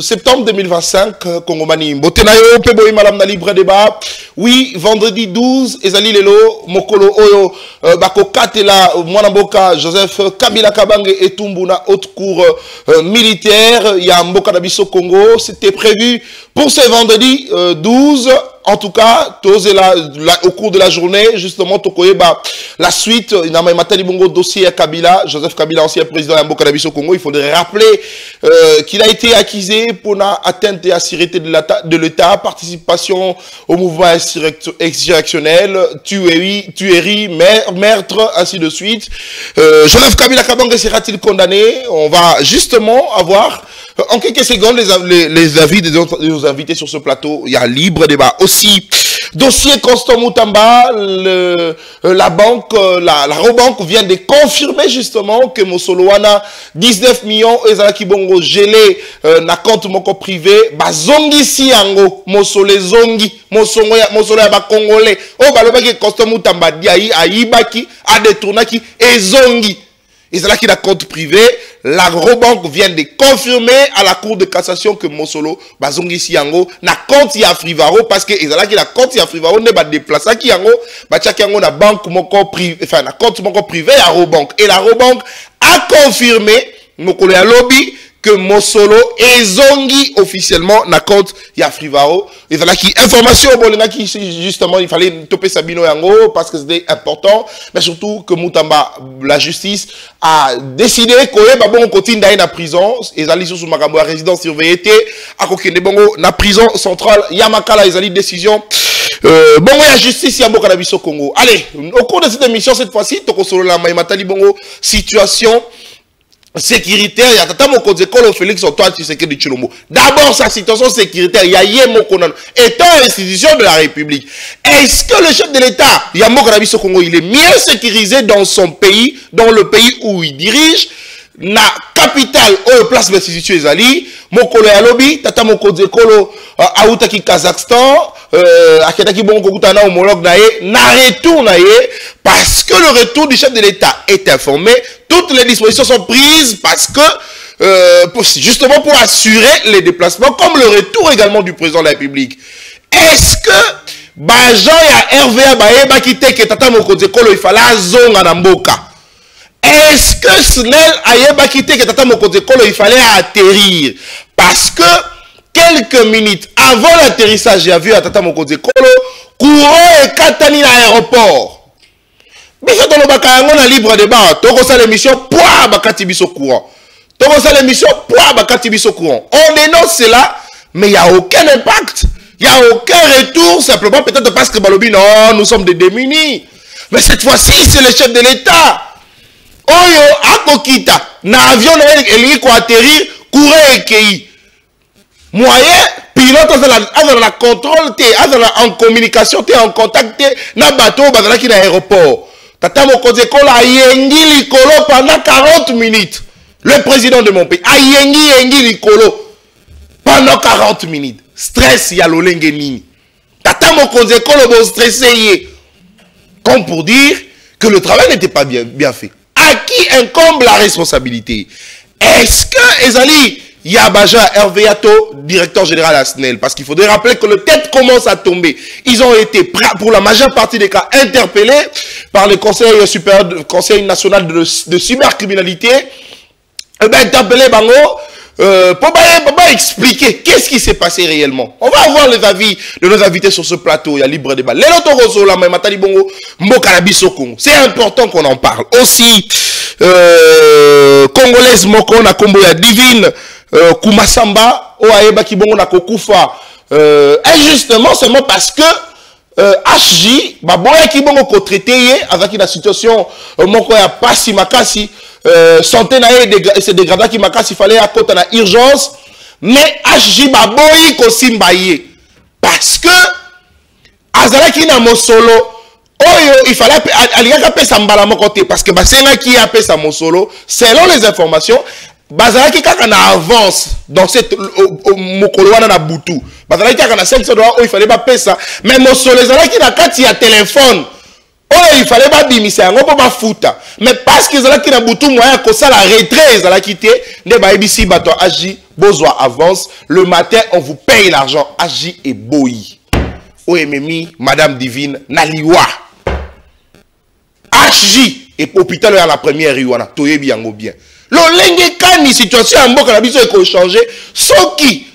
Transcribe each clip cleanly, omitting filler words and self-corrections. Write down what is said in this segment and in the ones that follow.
septembre 2025, Kongomani. Botenayo, Peboy, Madame Libre Débat. Oui, vendredi 12, Ezali Lelo, Mokolo Oyo, Bako Katela, Mwanamboka, Joseph Kabila Kabange et Tumbuna, haute cour militaire. Il y a Mboka Nabiso Congo. C'était prévu pour ce vendredi 12. En tout cas, au cours de la journée, justement, Tokoyeba, la suite, il Bongo dossier à Kabila, Joseph Kabila, ancien président de Congo. Il faudrait rappeler qu'il a été accusé pour atteinte à la sécurité de l'État, participation au mouvement insurrectionnel, tuerie, meurtre, ainsi de suite. Joseph Kabila Kabange sera-t-il condamné? On va justement avoir en quelques secondes les avis de nos invités sur ce plateau. Il y a libre débat. Aussi, dossier Constant Moutamba, la banque, la Robank vient de confirmer justement que Mosoloana 19 millions ezalaki bongo gelé na compte moko privé bazongi si yango Mosole zongi Mosolo ya ba Congolais o balobaki Constant Moutamba diayi ayibaki a détournaki ezongi ezalaki na compte privé. La Robank vient de confirmer à la Cour de cassation que Mosolo bazongi si yango na compte ya Frivaro parce que ezalaki na compte ya Frivaro ne ba déplacer ki yango ba tiaki yango na banque moko privé, enfin na compte moko privé ya Robank, et la Robank a confirmé mokolo ya lobby que Mosolo ezongi officiellement na compte ya Frivaro. Il fallait qu'il information bolinga qui justement il fallait toper Sabino yango parce que c'était important, mais surtout que Moutamba, la justice a décidé que bon continue d'aller na prison. Ezali sous makambo résidence surveillée a kokende bongo na prison centrale Yamakala. Ezali décision bongo ya justice ya mboka na biso Congo. Allez, au cours de cette émission cette fois-ci tokosolo la matali bongo situation sécuritaire, il y a tata moko zekolo Félix Antoine Tshisekedi Tshilombo. D'abord sa situation sécuritaire, il y a yemoko nan étant institution de la République. Est-ce que le chef de l'État, Yamoko Nabiso Congo, il est mieux sécurisé dans son pays, dans le pays où il dirige, na capitale ou place d'institution ezali, mokolo ya lobi, tata moko zekolo autaki Kazakhstan, aketaki bongo kutana homologue na retour na ye, parce que le retour du chef de l'État est informé. Toutes les dispositions sont prises parce que, justement pour assurer les déplacements, comme le retour également du président de la République. Est-ce que, Bajan ya RVA Baeba Kite Ketata Mokozekolo, il fallait zonga na mboka? Est-ce que Snell Ayeba Kite Ketata Mokozekolo, il fallait atterrir? Parce que, quelques minutes avant l'atterrissage, j'ai vu à Tata Mokozekolo, courant et katani à l'aéroport. Mais ça dans le bakayango na libre débat, toko sa l'émission poa bakati biso courant. Toko sa l'émission poa bakati biso courant. On dénonce cela, mais il n'y a aucun impact. Il n'y a aucun retour, simplement peut-être parce que Balobi, non, nous sommes des démunis. Mais cette fois-ci, c'est le chef de l'État. Oyo akokita na avion elingi ko atterrir, courir ekei. Moyen pilote dans la contrôle, en communication, en contact, na bateau bazalaki na aéroport. Tata Mokozekolo a yengi likolo pendant 40 minutes. Le président de mon pays a yengi likolo pendant 40 minutes. Stress ya lolenge nini. Tata Mokozekolo bo stressé yé. Comme pour dire que le travail n'était pas bien fait. À qui incombe la responsabilité? Est-ce que Ezali Yabaja Hervéato, directeur général à SNEL, parce qu'il faudrait rappeler que le tête commence à tomber. Ils ont été, pour la majeure partie des cas, interpellés par le Conseil national de cybercriminalité. Eh bien, interpellés, bango, pour pas expliquer qu'est-ce qui s'est passé réellement. On va avoir les avis de nos invités sur ce plateau. Il y a libre débat. C'est important qu'on en parle. Aussi, Congolaise Moko na Kombo ya Divine, Kumasamba, Oaeba Kibongo na Kokufa, injustement seulement parce que HJ, Baboya Kibongo ko traité avec la situation Moko ya Pasi Makasi, santé na se dégrada ki Makasi, fallait à côté na urgence, mais HJ Baboyi ko Simbaye parce que Azalaki na Mosolo, Oyo, il fallait alingaka pesa mbala moko te parce que basenga ki a pesa Mosolo, selon les informations. Bazalaki kaka na avance dans cette mokolo wana na butu. Bazalaki kaka na 500 $, il fallait pas payer ça. Mais Mosolo ezalaki na kati ya téléphone. Oh, il fallait pas bimisser un peu ma fouta. Mais parce qu'ils ont qui na boutou moyen que ça la retrait, ils ont quitté. Ne ba ibisi bato agi, besoin avance. Le matin, on vous paye l'argent. Agi et boyi. Oh, memi, Madame Divine, naliwa. Agi et hôpital à la première riwana. Toye bien ou bien. Le lenge kani situation en boka la biso eko changer. Soki.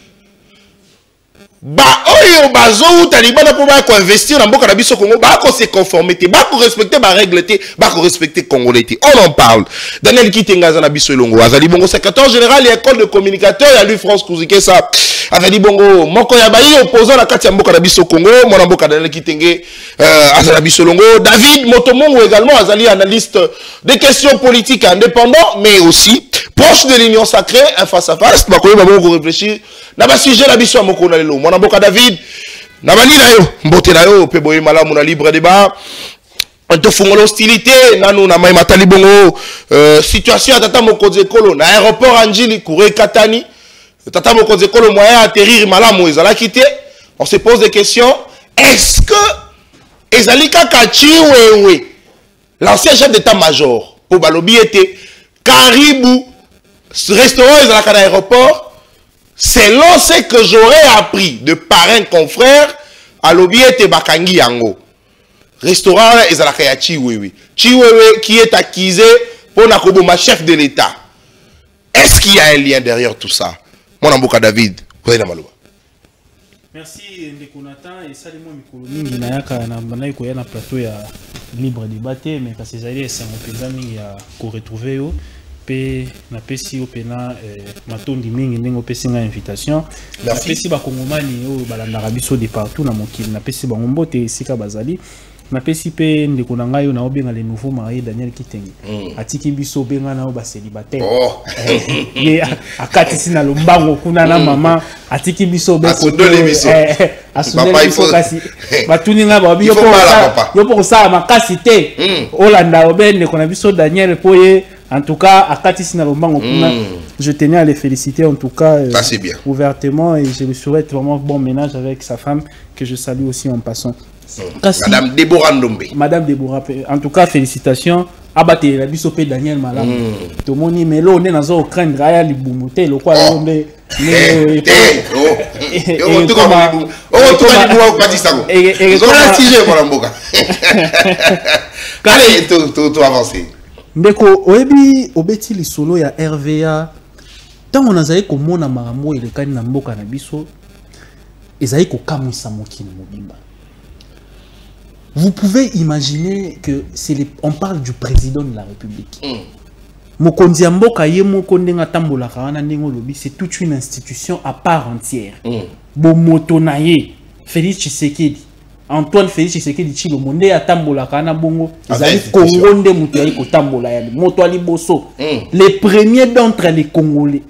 Ba oyo bazo ou talibana pour ba ko investir dans boka na biso Congo ba ko se conformité ba ko respecter ba règle té ba ko respecter congolais té on en parle Daniel Kitengaza na biso longo azali bongo secrétaire général et école de communicateur ya lui France Kouzike ça azali bongo moko ya bayi opposant la kati ya mboka na biso Congo mona mboka Daniel Kitenge azali biso longo David Motomongo également azali analyste des questions politiques indépendant mais aussi proche de l'union sacrée un face à face ba ko réfléchir na ba sujet la biso moko na lelo mona mboka David na bani na yo mbote na yo pe boye malamu na libre débat on te fongola l'hostilité nanu na mai matali bongo situation tata mokoze kolo na aéroport Anjili Kouré Katani tata mokoze kolo moyen atterrir malamu ezala quitté on se pose des questions est-ce que ezalika kachiwewe l'ancien chef d'état-major pour balobi était Caribou restaurant ezalaka na aéroport. Selon ce que j'aurais appris de parrain confrère, à l'obiete Bakangi Yango. Restaurant ezalaka ya Chiwewe. Chiwewe qui est accusé pour Nakoboma chef de l'État. Est-ce qu'il y a un lien derrière tout ça? Mon amboka David. Merci Ndekonatan et salut moi mikolo mingi na yaka na banai ko ya na plateau ya libre débat mais parce que zali c'est un peu mingi ya ko retrouver yo. Na pesi opena matondi mingi ndenge pesi nga invitation na pesi ba kongomani o balanda biso de partout na mokili na pesi ba ngombote sika bazali na pesi pe ndeko na ngai na obenga le nouveau marié Daniel Kitenge atiki biso benga na ba célibataire ye akati sina lombango kuna na mama atiki biso be ko papa il faut kasi batuni nga ba yo pour ça makasi te olanda obende ko na biso Daniel poye. En tout cas, à Katisina Lombango, je tenais à les féliciter en tout cas bien. Ouvertement et je lui souhaite vraiment bon ménage avec sa femme que je salue aussi en passant. Madame Déborah Ndombe. Madame Déborah, en tout cas félicitations. Abatte la bisopé Daniel Malam. Tout le monde dit mais là on est dans un crâne Raya Liboumoté le quoi on est tout avancé. Ndeko oyebi obeti lisolo ya RVA tango nazali komona makambo elekani na mboka na biso ezali kokamwisa mokili mobimba. Vous pouvez imaginer que on parle du président de la République. Mokonzi ya mboka ye moko ndenga tambolaka wana ndengo lobi c'est toute une institution à part entière. Bomoto na ye Félix Tshisekedi Antoine Félix Tshisekedi Tshilo monde ya tambola kana bongo ezali Congo nde mutu ya ko tambola ya moto ali boso les premiers d'entre les Congolais.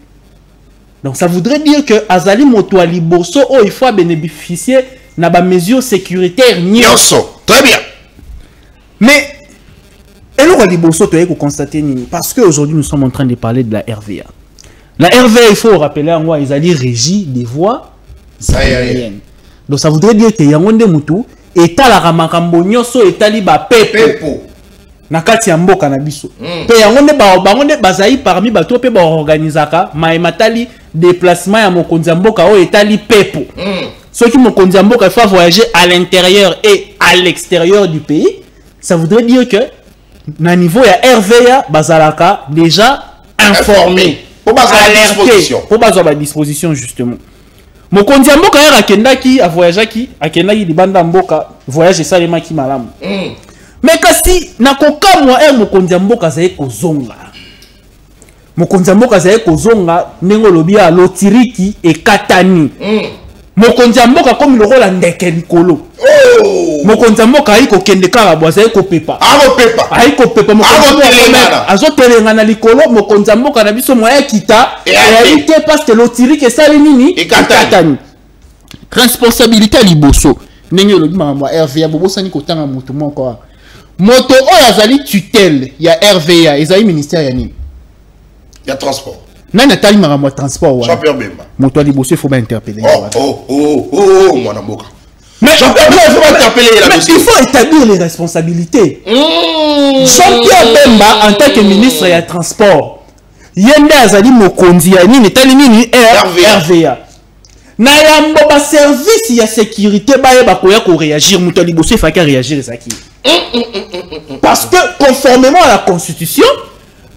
Donc ça voudrait dire que azali moto ali boso oh il faut bénéficier na ba mesures sécuritaires nyonso. Très bien. Mais eloko ali boso to yeko constater ni parce que aujourd'hui nous sommes en train de parler de la RVA. La RVA il faut rappeler en quoi ezali régie des voies aériennes. Donc ça voudrait dire que yangonde mutu eta la ramakambo nyoso etali ba pepo na kati ya mboka na biso pe yangonde bangonde bazai parmi bato pe ba organisaka matali déplacement ya mokonzi ya mboka o etali pepo ceux qui mokonzi ya mboka faut voyager à l'intérieur et à l'extérieur du pays. Ça voudrait dire que na niveau ya RVA bazalaka déjà informé pour bazo ba disposition justement. Mokonzi ya mboka ya akendaki a voyageaki akendaki libanda mboka voyage salema ki malamu. Mais kasi nakokamwa mokonzi ya mboka zaye kozonga. Mokonzi ya mboka zaye kozonga ndenge lobi ya lotiriki e katani. Mokonzi ya mboka comme le rôle ndeke likolo. Mokonzi ya mboka ayiko kende kala bwaza ayiko pepa. Ayiko pepa mokonzi telenga na likolo mokonzi ya mboka na biso moya kita et te parce que lotiriki sali nini e katani. Responsabilité liboso. Ndenge lobi makambo RVA bobosani kotanga moto moko. Moto oyo azali tutelle ya RVA ezali ministère ya nini? Ya transport. Nani atali makambo transport wa? Jean-Pierre Bemba. Moto ali bosse faut ba interpeller. Oh mwana mboka. Mais il faut établir les responsabilités. Jean-Pierre Bemba, en tant que ministre des Transports, Yende Azali Mokondi, RVA. Na yambo ba service ya sécurité ba ko réagir, Moutali Bossé fa ka réagir ça qui. Parce que conformément à la Constitution,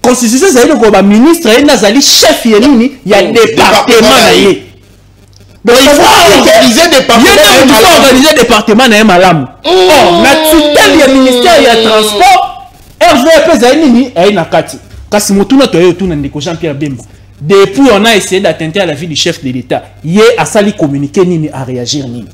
c'est le ministre Nazali chef Yelini, il y a département naïe. Donc il faut organiser des départements naïe malam. Oh, na tutelle ya ministère ya transport, RVP Zainini et nakati. Kasi motuna to yotuna ndeko Jean-Pierre Bemba. Depuis on a essayé d'attenter à la vie du chef de l'État, il a sali communiquer nini à réagir nini.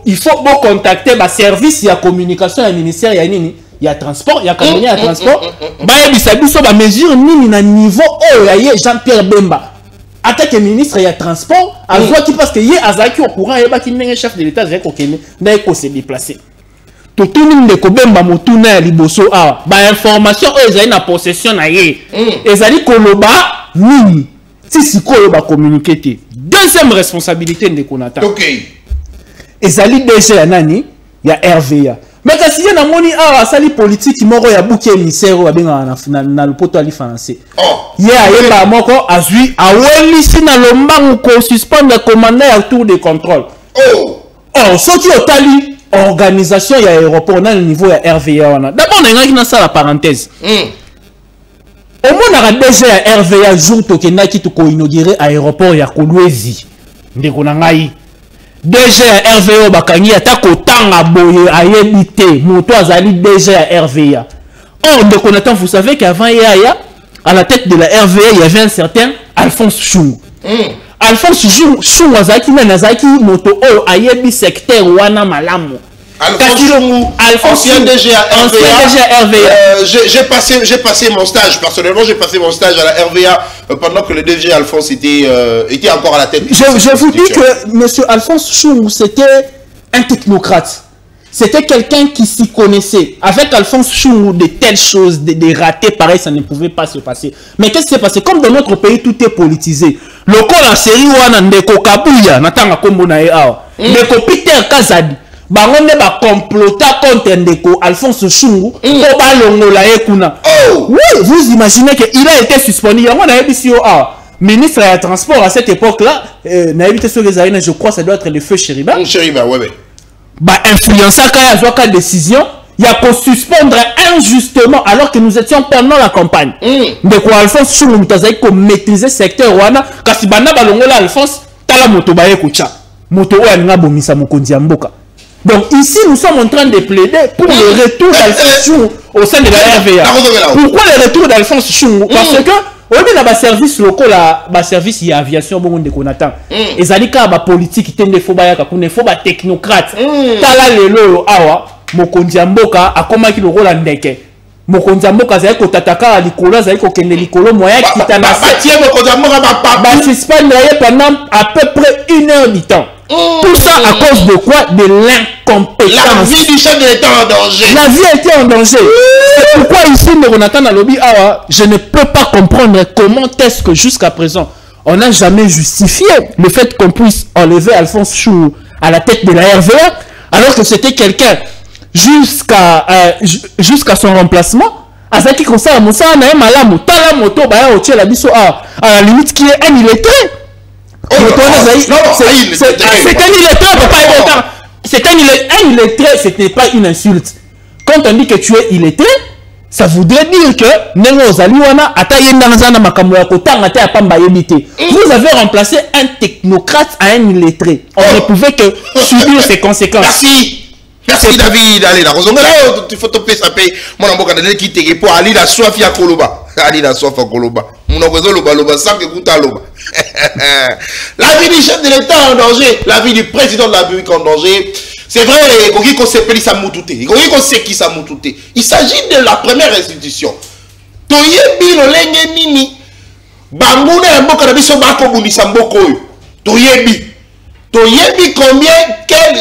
Il faut contacter le service de communication du ministère il y a transport, il y a camion, il y a transport. Il y a mesure ni na niveau Jean-Pierre Bemba. En tant que ministre il y a transport, parce que il y a au courant il y a chef de l'État qui se déplacer. Tout le monde de Bemba motuna liboso a ba information ils na possession na ye. Ezali koloba nini si sikoyo ba communiquer. Deuxième responsabilité de Konata. OK. Ezali déjà nani ya RVA. Mais kasi na moni a sali politique moko ya bouquet ministère ba benga na le poto ali français. Oh. Ya ba moko azui aweli sina lombangu ko suspendre commandant ya tour de contrôle. Oh. Oh, ce qui otali organisation ya aéroport na le niveau ya RVA wana. D'abord on a ça la parenthèse. Au moins on a déjà RVA jour tokena ki to ko inaugurer aéroport ya Kolwezi. Ndeko na ngai. Déjà RVA bakangi atako tanga boye ayebité moto azali déjà RVA. Oh ndeko Nathan, vous savez qu'avant Yaya à la tête de la RVA il y avait un certain Alphonse Chou. Alphonse Chou azaki na nazaki moto o ayebi secteur wana malamu. Alphonse ancien DG à RVA. J'ai passé mon stage, personnellement j'ai passé mon stage à la RVA pendant que le DG Alphonse était encore à la tête. Je vous dis que M. Alphonse Chou c'était un technocrate. C'était quelqu'un qui s'y connaissait. Avec Alphonse Chou, de telles choses, des ratés pareils, ça ne pouvait pas se passer. Mais qu'est-ce qui s'est passé? Comme dans notre pays, tout est politisé. Le col la série wana ndeko Kabuya, natanga kombo na ea. Ndeko Peter Kazadi. Bangonde ba complota contre ndeko Alphonse Chou pour balongola ekuna. Oui, vous imaginez qu'il a été suspendu. Yango na ebisio ministre des Transports à cette époque-là, na ebité sur les arènes, je crois ça doit être le feu Chériba. Chériba, ouais. Bah influencer quand il y a une décision, il y a qu'on suspendre injustement alors que nous étions pendant la campagne. De quoi Alphonse Chou mutazaï qu'on maîtriser secteur wana kasi bana balongola Alphonse tala moto baye kucha moto oya nga bomisa mokonzi mboka. Donc ici nous sommes en train de plaider pour le retour d'Alphonse Chou au sein de la RVA. Pourquoi le retour d'Alphonse Chou? Parce que on a des services locaux là, des services d'aviation bon de Konatan. Et ça dit que la politique tende faut ba yaka kune faut ba technocrate. Tala lelo awa mokonzi mboka akoma ki le rôle ndeke. Mokonzi mboka za ko tataka likolo za ko kende likolo moya kitana tie mokonzi mboka ba suspendre pendant à peu près 1 heure du temps. Tout ça à cause de quoi? De l'incompétence. La vie du chef de l'État en danger. La vie était en danger. C'est pourquoi ici, je ne peux pas comprendre comment est-ce que jusqu'à présent, on n'a jamais justifié le fait qu'on puisse enlever Alphonse Chou à la tête de la RVA, alors que c'était quelqu'un jusqu'à son remplacement. À ce qui concerne Moussa, on a malamu, tala moto, baya otie la biso à la limite qui est un illettré. C'est un illettré, papa. C'est un illettré, ce n'est pas une insulte. Quand on dit que tu es illettré, ça voudrait dire que vous avez remplacé un technocrate à un illettré. On ne pouvait que subir ses conséquences. Merci David. Allez, la raison il faut topper ça paye. Mon amboka de qui te pour aller la soif ya koloba. Ali la soif à koloba. Mon amboka loba sans que kuta loba. La vie du chef de l'État en danger, la vie du président de la République en danger. C'est vrai, il s'agit de la première institution. Toyebi no lenge nini banguna mboka na biso bako bunisa mboko oyo. Toyebi combien tel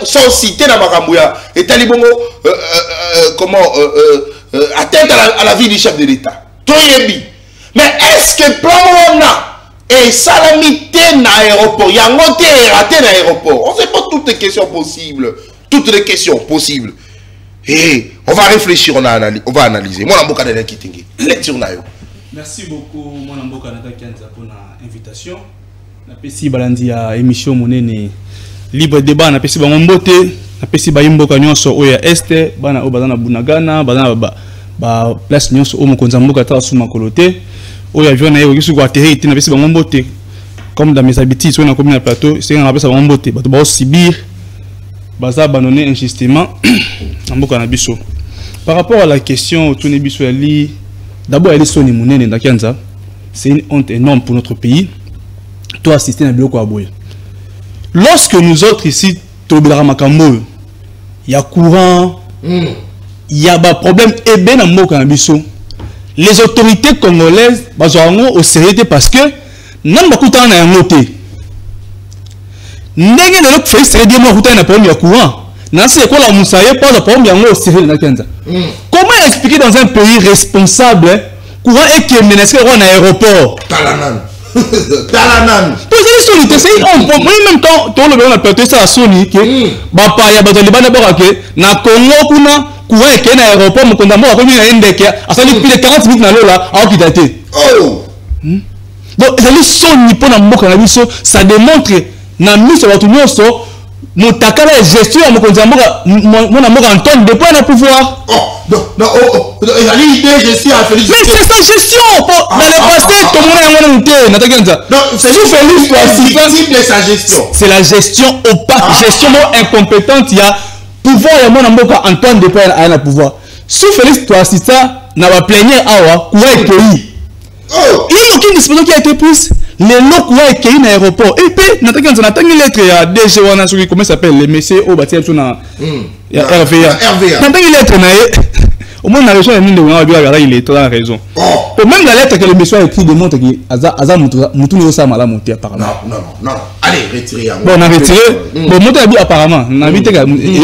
sont cités dans Makambuya et talibongo atteinte à la vie du chef de l'État. Toyebi. Mais est-ce que plan on a et et salamité na aéroport, yangote raté na aéroport. On sait pas toutes les questions possibles. Toutes les questions possibles. Et on va réfléchir, on va analyser. Moi, je vais quitter. Lecture na yo. Merci beaucoup, mon amboka Nata Kianza, pour l'invitation. Na pesi balandi ya émission monene libre débat na pesi bango mbote na pesi ba yimboka nyonso oya este bana o bazana bunagana bazana ba place nyonso o mokonza mboka ta suma kolote oya avion na yo kisu ko atterrir na pesi bango mbote comme dans mes habitudes sur na commune na plateau c'est na pesi bango mbote bato ba subir baza abandonner injustement mboka na biso. Par rapport à la question autour de biso ali d'abord elle est soni monene na Kianza, c'est une honte énorme pour notre pays. Toi assister à biloko aboye. Lorsque nous autres ici tobela makambo, il y a courant, il y a des problèmes et ben na biso. Les autorités congolaises bazango au sérieux parce que nan bakuta na yangote. Ndenge na lok fait sérieux mo kuta na problème ya courant. Na c'est quoi la musaye pas le problème yango au sérieux na Kianza. Comment expliquer dans un pays responsable courant et qui est menacé en aéroport? Talanan. Talanan. C'est en même temps, tout le monde a perdu ça à Sony que Bapa ya bato libana borake na Congo kuna courant et qui est en aéroport mon condamné a remis à Ndeke a sali plus de 40 minutes na lola a okidate. Oh. Donc ça lui Sony pour na mboka na biso ça démontre na mise bato nyonso motakala gestion ya mokonzi mboka mona mboka Antoine depuis na pouvoir. Oh, non, il a l'idée gestion à Félix. Mais c'est sa gestion. Dans le passé, tout le monde a monté. Non, c'est juste Félix victime de sa gestion. C'est la gestion opaque, gestion incompétente. Il y a pouvoir, il y a mon mboka Antoine depuis à la pouvoir. Sous Félix, toi, si ça, n'a pas plaigné à quoi est pays. Il y a aucune disposition qui a été prise. Les locaux qui est dans l'aéroport. Et puis, on a une lettre à DG, comment ça s'appelle, les messieurs au bâtiment, il y a RVA. On a une lettre, au moins, la région il est dans la raison. Même la lettre que le monsieur a écrit démontre que Aza Moutouni Osa m'a monté apparemment. Non. Allez, retirez. Bon, on a retiré. Bon, monté apparemment. On a invité Osa m'a monté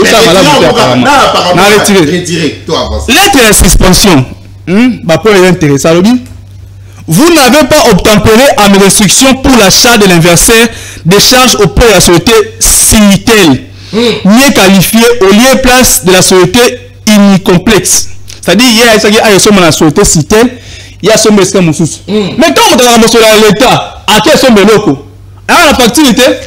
apparemment. On a retiré. Lettre de suspension. Bah, pour les intéressés, vous n'avez pas obtempéré à mes restrictions pour l'achat de l'inversaire des charges auprès de la société Sinitel, mieux qualifiée au lieu et place de la société Unicomplexe. C'est-à-dire, il y a la société Sinitel, il y a son mesquin Moussous. Mais quand on a ramassé l'État, à quel son beloco? Alors la facture était?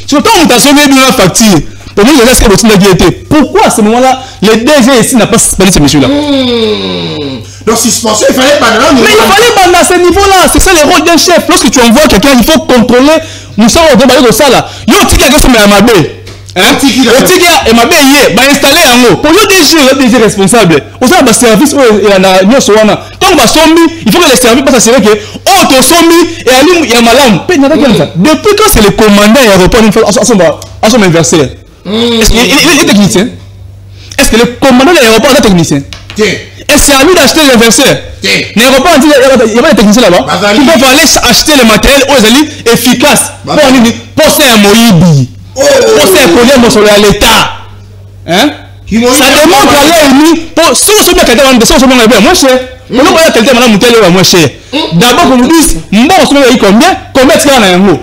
Surtout, on a sauvé une facture. Pour nous, les que vous avez pourquoi à ce moment-là, les DG ici n'a pas suspendu ces messieurs-là? Donc, suspension, il fallait pas. Mais il fallait pas à ce niveau-là. C'est ça le rôle d'un chef. Lorsque tu envoies quelqu'un, il faut contrôler. Nous sommes au débat de ça là. Yo, tu as qu'est-ce que c'est Mabé? Hein? Tu as et Mabé hier, bah installer en haut. Pour le DG responsable. Au sein de service, il y en a une soana. Tant qu'on va sommi, il faut que les services passent à ce que oh, ton sommi et allume, il y a malam. Depuis quand c'est le commandant aéroport à son inversaire? Est-ce qu'il est technicien? Est-ce que le commandant de l'aéroport est technicien? Et c'est à lui d'acheter l'inversaire. L'aéroport, il n'y a pas de technicien là-bas. Il faut aller acheter le matériel aux alliés efficace. Pour c'est un moïbi. Pour c'est un problème sur l'État. Hein? Ça demande à l'ennemi. Pour ceux qui sont bien quelqu'un de ça, sont bien moins cher. On va voir quelqu'un de la moins cher. D'abord, qu'on nous dise, combien est-ce qu'il y a un mot?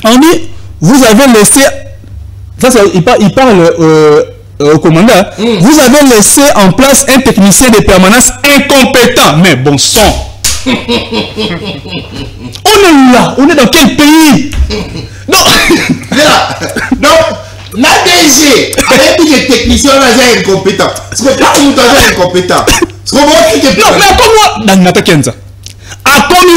On dit, vous avez laissé. Ça, il parle au commandant. Vous avez laissé en place un technicien de permanence incompétent. Mais bon sang. On est là. On est dans quel pays? Non. La DG, avec tous les techniciens, là, c'est incompétent. Parce que quand vous êtes incompétent, c'est comment tu es. Non, mais à quoi dans Nata Kianza? À quoi nous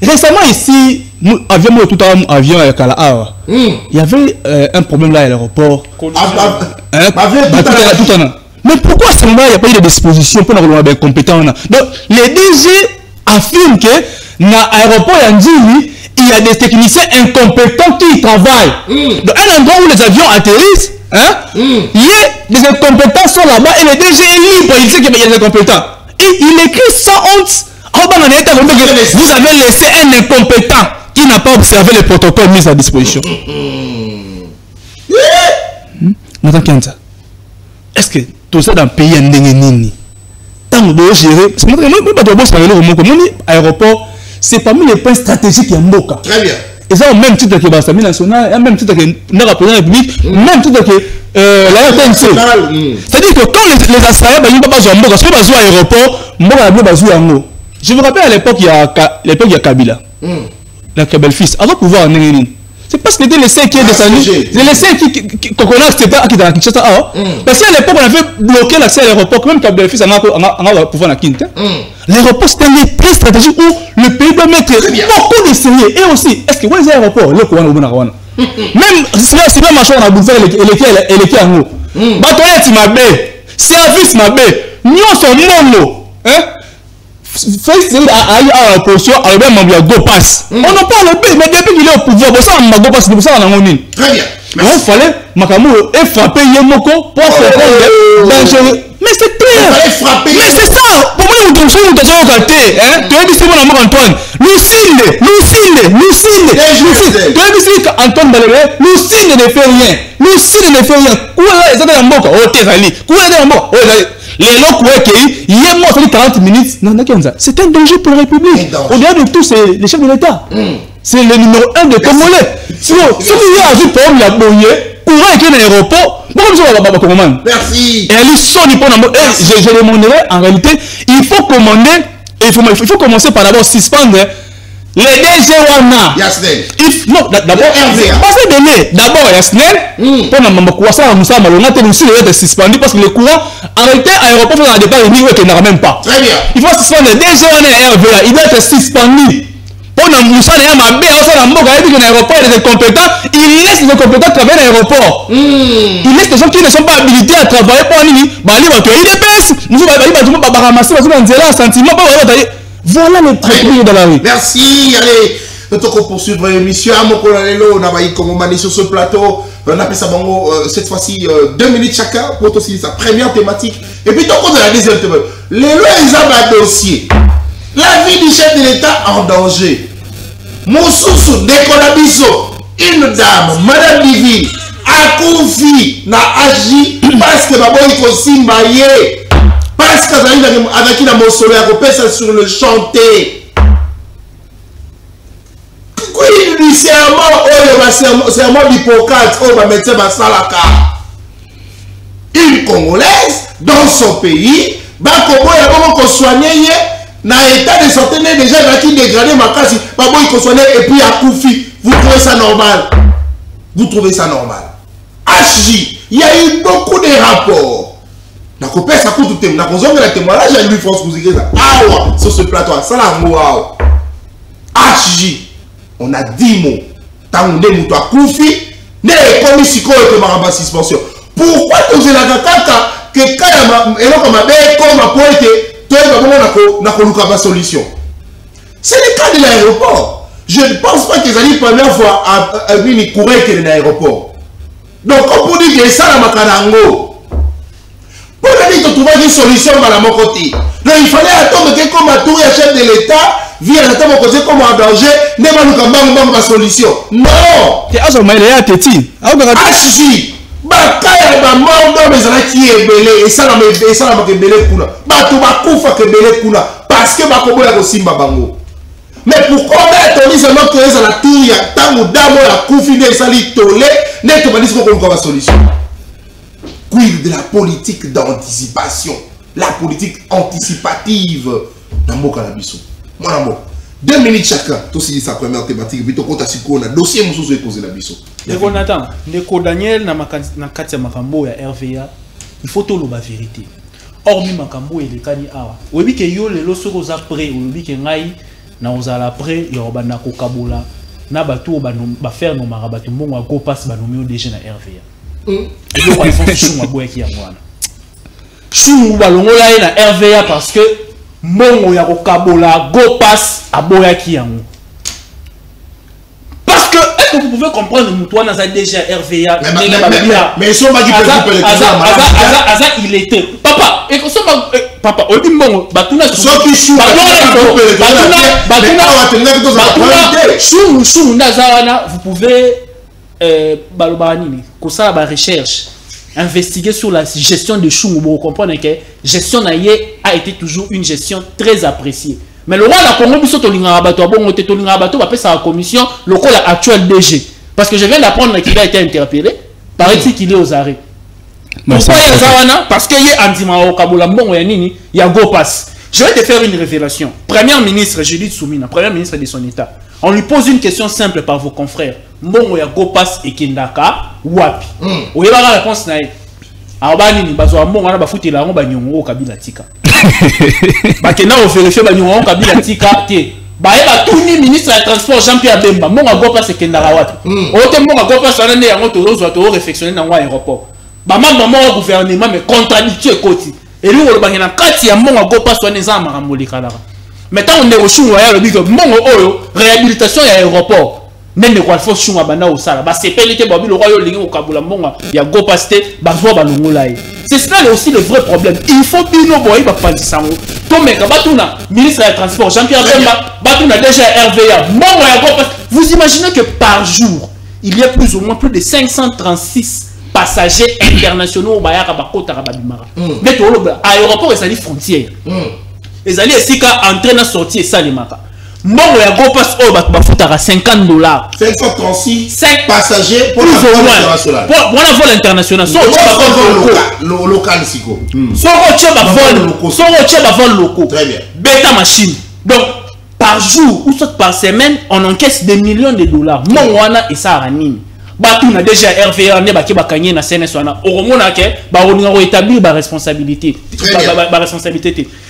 récemment ici, avion tout à avion à Kala. Il y avait un problème là à l'aéroport. Mais pourquoi à ce moment-là, il n'y a pas eu de disposition pour nous avoir compétents? Donc, les DG affirment que dans l'aéroport il y a des techniciens incompétents qui travaillent. Donc, un endroit où les avions atterrissent, il y a des incompétents sont là-bas et les DG est libre, il sait qu'il y a des incompétents. Et il écrit sans honte. Vous avez laissé un incompétent qui n'a pas observé les protocoles mis à disposition. Est-ce que tout ça dans le pays est nini? Tant nous devons gérer. C'est moi pas de boss aéroport, c'est parmi les points stratégiques de Mboka. Très bien. Et ça au même titre que la famille nationale, même titre que la République, même titre que la RTNC. C'est-à-dire que quand les Assaillants ne sont pas besoin de Mboka, si ils sont à l'aéroport, Mboka a besoin de Mboka. Je me rappelle à l'époque, il y a Kabila. La Kabel-Fils. Avant de pouvoir en Nénéline. C'est parce que c'était les 5 qui est descendu. C'est les 5 qu'on connaît, c'était pas qui dans la Kinshasa. Parce qu'à l'époque, on avait bloqué l'accès à l'aéroport. Même Kabel-Fils, on a pouvoir la Kinte. L'aéroport, c'était un très stratégique où le pays doit mettre beaucoup de sérieux. Et aussi, est-ce que vous avez un aéroport? Même si même machin, on a bouffé et les qui en haut. Batoyette m'a bé. Service m'a bé. Nous sommes mono. Facebook a l'opposition à même membre de GoPass. On n'a pas le B, mais depuis qu'il est au pouvoir, ça on a GoPass, c'est pour ça on a mis. Très bien. Il fallait Makamou et frapper Yemoko pour faire dangereux. Mais c'est clair. Il fallait frapper. Mais c'est ça. Pour moi, nous devons gâter. Tu as dit c'est mon amour Antoine. Lucinde. Tu as dit Antoine Baléré. Lucinde ne fait rien. Où est-ce que c'est Mboka? Oh, t'es allé. Où est-ce que Mboka? Les locaux qui il y a moi 40 minutes. Non, c'est un danger pour la République. Au-delà de tout, c'est les chefs de l'État. C'est le numéro 1 de Congolais. Sinon, si il y a un problème, il y a boyé, courant avec un aéroport, merci. Et elle est sonne pour je demanderai en réalité, il faut commander, il faut commencer par d'abord suspendre les DG Wana. Non, d'abord, passer donner d'abord Yasnel, pour nous croiser à Moussa Malona, aussi être suspendu parce que le courant, arrêté aéroport, on a départ, il n'y même pas. Très bien. Il faut suspendre les DG Wana et RVA, il doit être suspendu. Pour nous Moussa, il y a ma bé, l'aéroport est incompétent, il laisse les incompétents travailler à l'aéroport. Il laisse les gens qui ne sont pas habilités à travailler pour lui, il est baisse, nous allons ramasser, nous allons un sentiment, voilà le problème de la rue. Merci. Allez, nous allons poursuivre l'émission. On a eu sur ce plateau. On a fait ça cette fois-ci 2 minutes chacun pour aussi sa première thématique. Et puis, on compte la deuxième thématique. Les lois, ils ont un dossier. La vie du chef de l'État en danger. Moussoussou, Dekolabiso, une dame, Madame Livy, a confié, n'a agi parce que Babo il faut s'imbailler. Parce que avec la mausolée, on peut ça sur le chanter. Oui, c'est un mot d'Hippocrate, on va mettre Salaka. Une Congolaise, dans son pays, Bakobo, il y a beaucoup de soigner, dans l'état de santé, déjà, il a qui dégradé ma casse, Babo, il faut soigner, et puis à Koufi. Vous trouvez ça normal? Vous trouvez ça normal? HJ, il y a eu beaucoup de rapports. Na kopé ça coûte tout na kozonga la témoignage à lui France musique ça awa sur ce plateau ça la mo awa HJ on a 10 mots tant on est muto akufi ne comme siko et maraba suspension pourquoi tu la kaka que kaya eloko mabe comme poète toi va na koluka ba solution c'est le cas de l'aéroport je ne pense pas qu'ils allaient première fois à venir courir que l'aéroport donc on peut dire que ça la makarango. Pour dire que tu trouves une solution à mon côté. Donc il fallait attendre que comme tout le chef de l'État vienne attendre mon côté comme en danger, ne pas nous camber ma solution. Non. Et à ce moment il y a Téti. HJ. Bakaya ba mort mais ça qui est belé et ça la belé kuna. Ba tu ba kufa que belé kuna parce que ba kobo ya ko simba bango. Mais pourquoi on dit seulement que ça la tour ya tango damo la kufi de sali tolé ne te pas dire qu'on va solution. Quid de la politique d'anticipation, la politique anticipative dans mon cannabis. Mon amour, 2 minutes chacun, tout ce qui est sa première thématique, puis tout compte à ce qu'on a dossier, nous sommes posé la biso. Ndeko Nathan, Ndeko Daniel, na kati ya makambo ya RVA, il faut tout la vérité. Hormis makambo et les kani awa. Oyebi ke yo lelo soko za prêt, oyebi ke ngai na ozala prêt, yo bana ko kabola, na batu ba faire no marabatu mbongo ko passe ba nomio déjà na RVA. Et donc, il faut que je me qui a moi. Je suis na RVA parce que mon ya kabola go pass à boya qui a moi. Parce que est-ce que vous pouvez comprendre toi dans déjà RVA mais si on m'a dit que il était papa et que ça papa on dit bon batuna vous pouvez balobani ko ça ba recherche investiguer sur la gestion de Chungu. Vous comprenez que gestion naïe a été toujours une gestion très appréciée. Mais le roi de la Congo, il a sa commission, le rôle actuel DG. Parce que je viens d'apprendre qu'il a été interpellé. Paraît-il qu'il est aux arrêts. Pourquoi il y a Zawana? Parce qu'il y a Andima Kabula Mbongo Yanini, il y a Gopas. Je vais te faire une révélation. Premier ministre Judith Soumina, premier ministre de son État, on lui pose une question simple par vos confrères. Mbongo ya Gopas et Kindaka, Wapi. Vous avez la réponse naïe. Albani ni bazo mbongo na bafuti la ngo banyongo Kabila tika. Bakena o vérifier banyongo Kabila tika te. Baeba tuni ministre du transport Jean-Pierre Bemba, mbongo Gopas et Kindaka Wapi. Ote mbongo Gopas na ne yango to lozo to réflexionner na ngo aéroport. Maman au gouvernement mais contradictoire côté et lui on va kati ya mbongo Gopas soit neza makamoli kala maintenant on est au chou ya le big mbongo oyo réhabilitation ya aéroport nende kwa faut chou bana au sala ba sepelité ba bilo royo lingi okabula mbongo ya Gopas te ba vo ba longola yi c'est ça aussi le vrai problème il faut bino boy ba pandisango to meka batuna ministre du transport Jean-Pierre Bemba batuna déjà RVA mbongo ya Gopas vous imaginez que par jour il y a plus ou moins plus de 536 passagers internationaux au Bayaka Bakota Rababimara. Mais tout le aéroport est allé frontière. Les alliés ici qu'à entrer dans sortie et ça les maka. Bon, il y a Gopas au Bakota à $50. 536 passagers pour la vol international. Pour la vol international. Soit local siko. Soit vol locaux. Très bien. Bêta machine. Donc par jour ou soit par semaine, on encaisse des millions de dollars. Mon wana et ça ranime. Batuna déjà RVA ne baki bakanye na CNS wana oromona ke ba oninga établir ba responsabilité.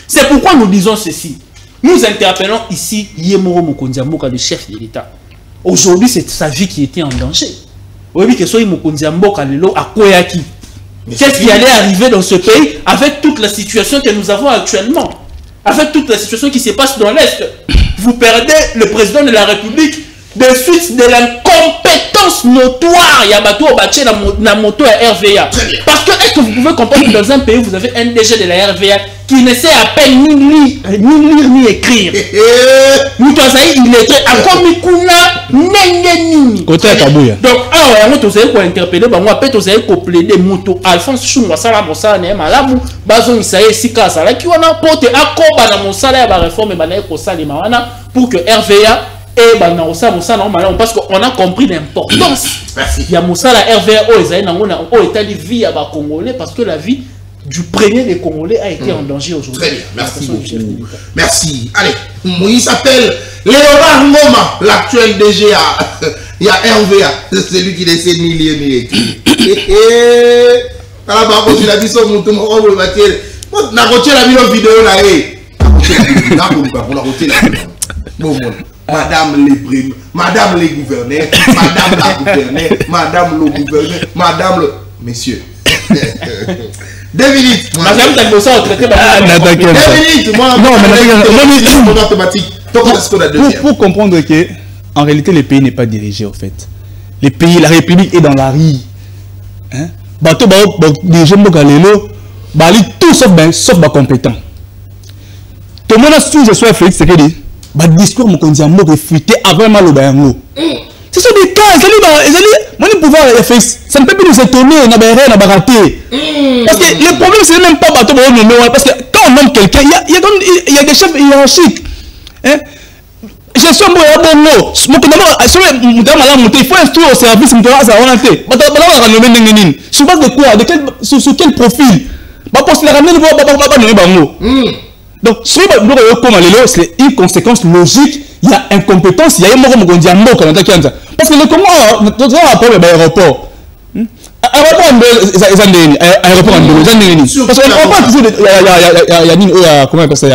C'est pourquoi nous disons ceci. Nous interpellons ici Yemoro Mokondiamboka, le chef de l'État. Aujourd'hui, c'est sa vie qui était en danger. Oui, que soit Mokondiamboka lelo akoyaki. Qu'est-ce qui allait arriver dans ce pays avec toute la situation que nous avons actuellement? Avec toute la situation qui se passe dans l'Est. Vous perdez le président de la République de suite de l'incompétence notoire. Yabato Obache na moto à RVA. Parce que est-ce que vous pouvez comprendre que dans un pays vous avez un DG de la RVA qui ne sait à peine ni lire ni écrire. Moutazaï il était à Komikuna Nengenini. Côté à Kabouya. Donc on vous avez pour interpeller bah moi peut vous avez pour plaider moto Alphonse Chungwa sala mosala ne malamu bazo isaye sika sala qui on a porté akoba na mosala ya ba réforme ba na ko sala mawana pour que RVA et bana osala normalement parce qu'on a compris l'importance. Il y a mosala RVA o ezali na ngona o etali vie ya ba congolais parce que la vie du premier des Congolais a été en danger aujourd'hui. Très bien, merci beaucoup. Merci. Allez, il s'appelle Léonard Ngoma, l'actuel DG il y a RVA, c'est lui qui décide ni lié ni écrit. Alors par contre, il a dit son mouton, on va le battre. On a retiré la vidéo là. On a retiré la vidéo. Bon, madame les primes, madame les gouverneurs, madame la gouverneure, madame le gouverneur, madame le... Messieurs. 2 minutes. Pour comprendre que en réalité le pays n'est pas dirigé en fait. Le pays, la République est dans la rue. Hein? Bateau des jeunes Galelo, bali tout sauf compétent. Tout le monde a su je suis Félix Tshisekedi. Ba discours mon candidat mot reflété avant mal au bayango. Ce sont des cas, moi le pouvoir ça ne peut plus nous étonner, on a raté. Parce que le problème c'est même pas bateau parce que quand on nomme quelqu'un, il y a des chefs hiérarchiques. Hein? Gestion bon il faut instruire au service sur base de quoi, sur quel profil? Donc, c'est une conséquence logique. Il y a incompétence, il y a parce que le Congo, notre rapport est l'aéroport. Aéroport parce qu'on ne parle pas toujours de. Comment on appelle ça?